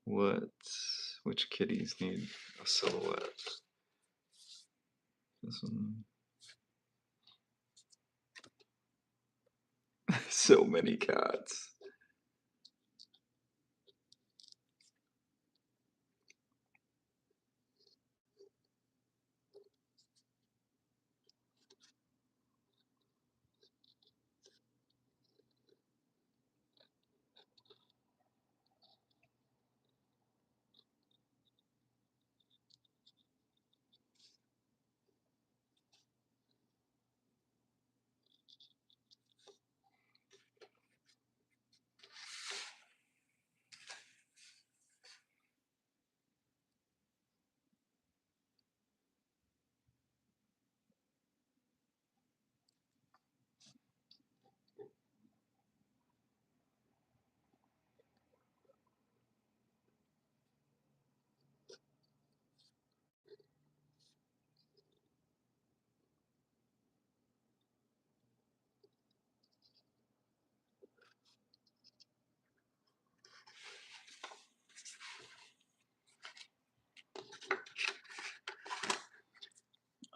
What? Which kitties need a silhouette? This one. So many cats.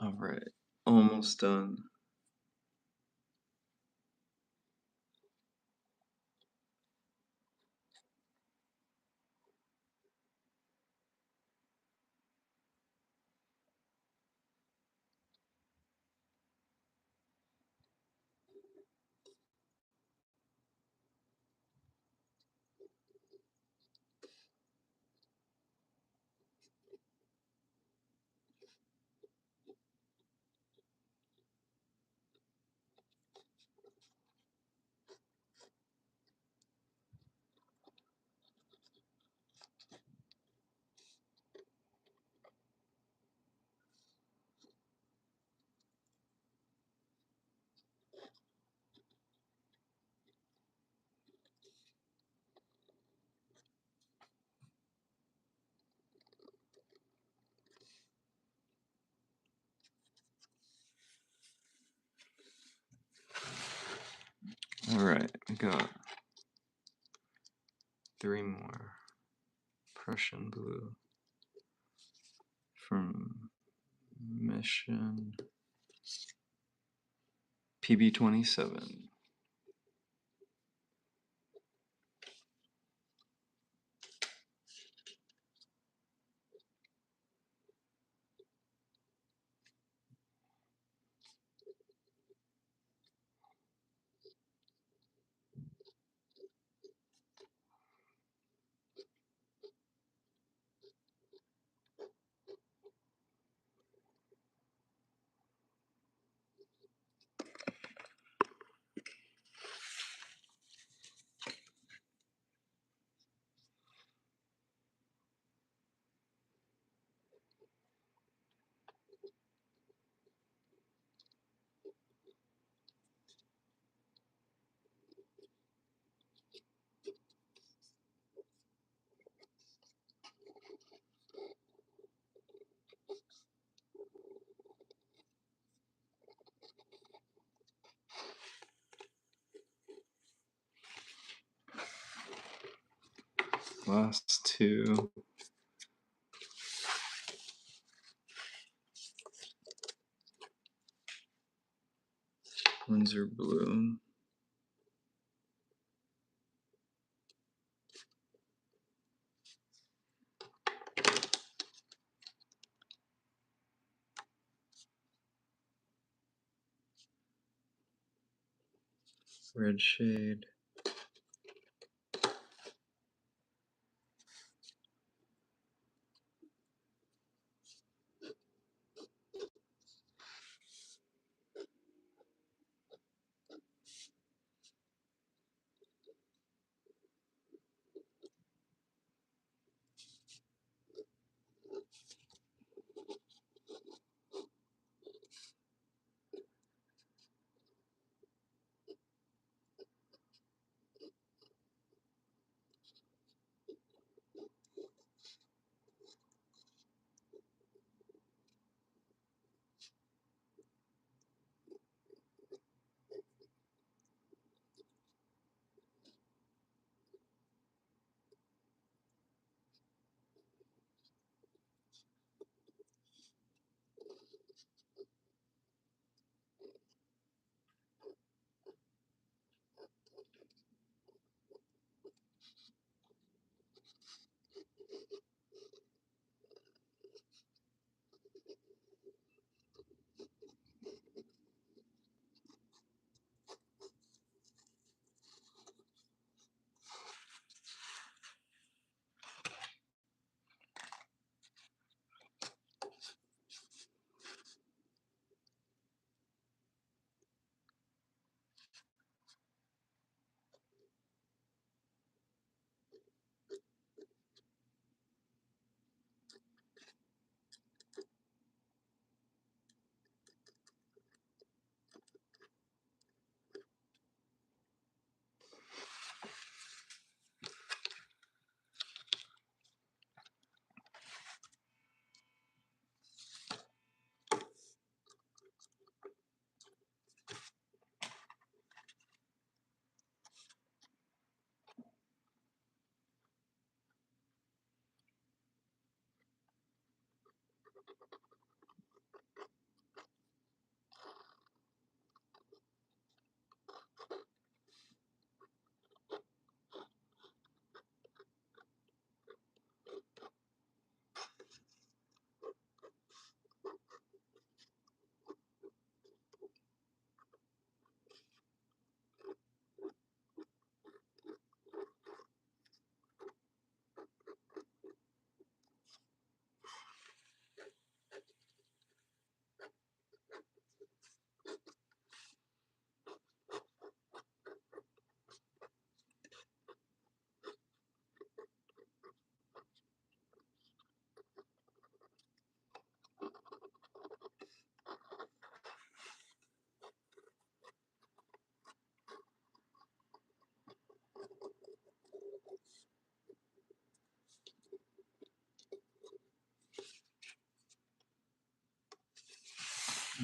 All right, almost done. All right, we got 3 more. Prussian blue from Mission PB27. Last 2. Windsor blue. Red shade.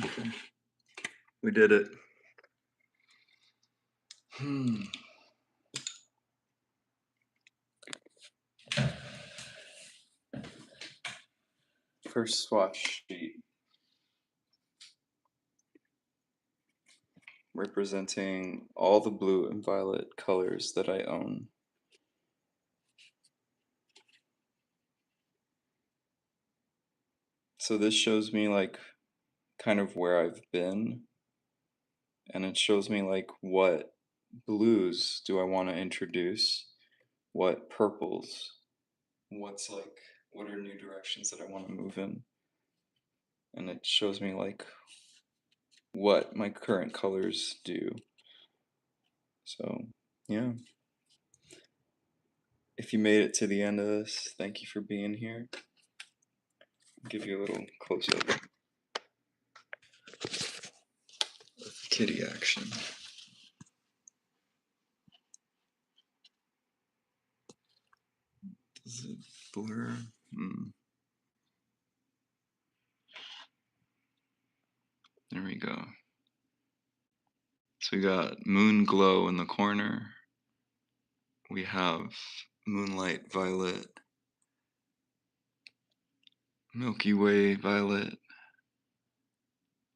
Okay. We did it. Hmm. First swatch sheet representing all the blue and violet colors that I own. So this shows me like kind of where I've been, and it shows me like what blues do I want to introduce, what purples, what's like what are new directions that I want to move in, and it shows me like what my current colors do. So, yeah. If you made it to the end of this, thank you for being here. I'll give you a little close up of kitty action. Does it blur? There we go. So we got Moon Glow in the corner. We have Moonlight Violet, Milky Way Violet,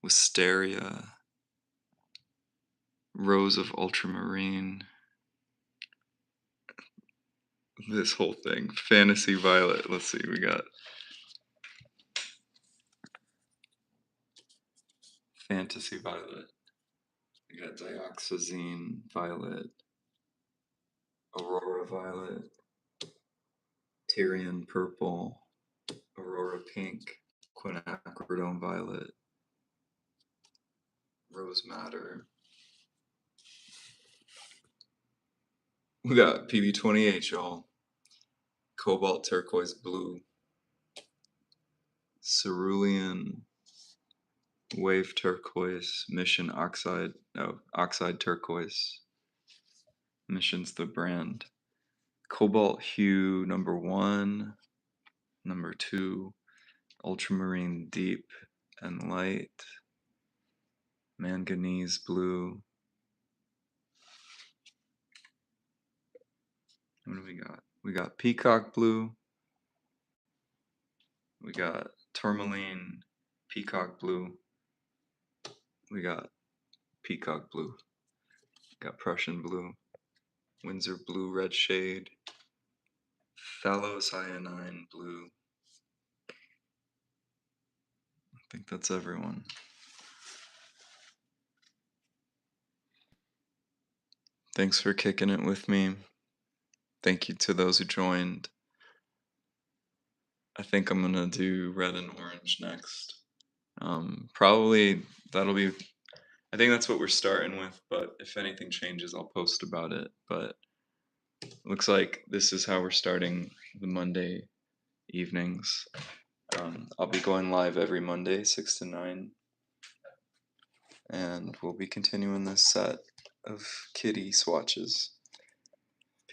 Wisteria, Rose of Ultramarine, this whole thing, Fantasy Violet. Let's see, we got Fantasy Violet, we got Dioxazine Violet, Aurora Violet, Tyrian Purple, Aurora Pink, Quinacridone Violet, Rose Madder. We got PB28, y'all. Cobalt Turquoise Blue, Cerulean Wave Turquoise, Mission Oxide, no, Oxide Turquoise. Mission's the brand. Cobalt Hue number 1, number 2, Ultramarine Deep and Light, Manganese Blue. What do we got? We got Peacock Blue. We got Tourmaline Peacock Blue. We got Peacock Blue. We got Prussian Blue. Windsor Blue Red Shade. Phthalocyanine Blue. I think that's everyone. Thanks for kicking it with me. Thank you to those who joined. I think I'm gonna do red and orange next. Probably that'll be, I think that's what we're starting with, but if anything changes, I'll post about it. But looks like this is how we're starting the Monday evenings. I'll be going live every Monday, 6 to 9. And we'll be continuing this set of kitty swatches.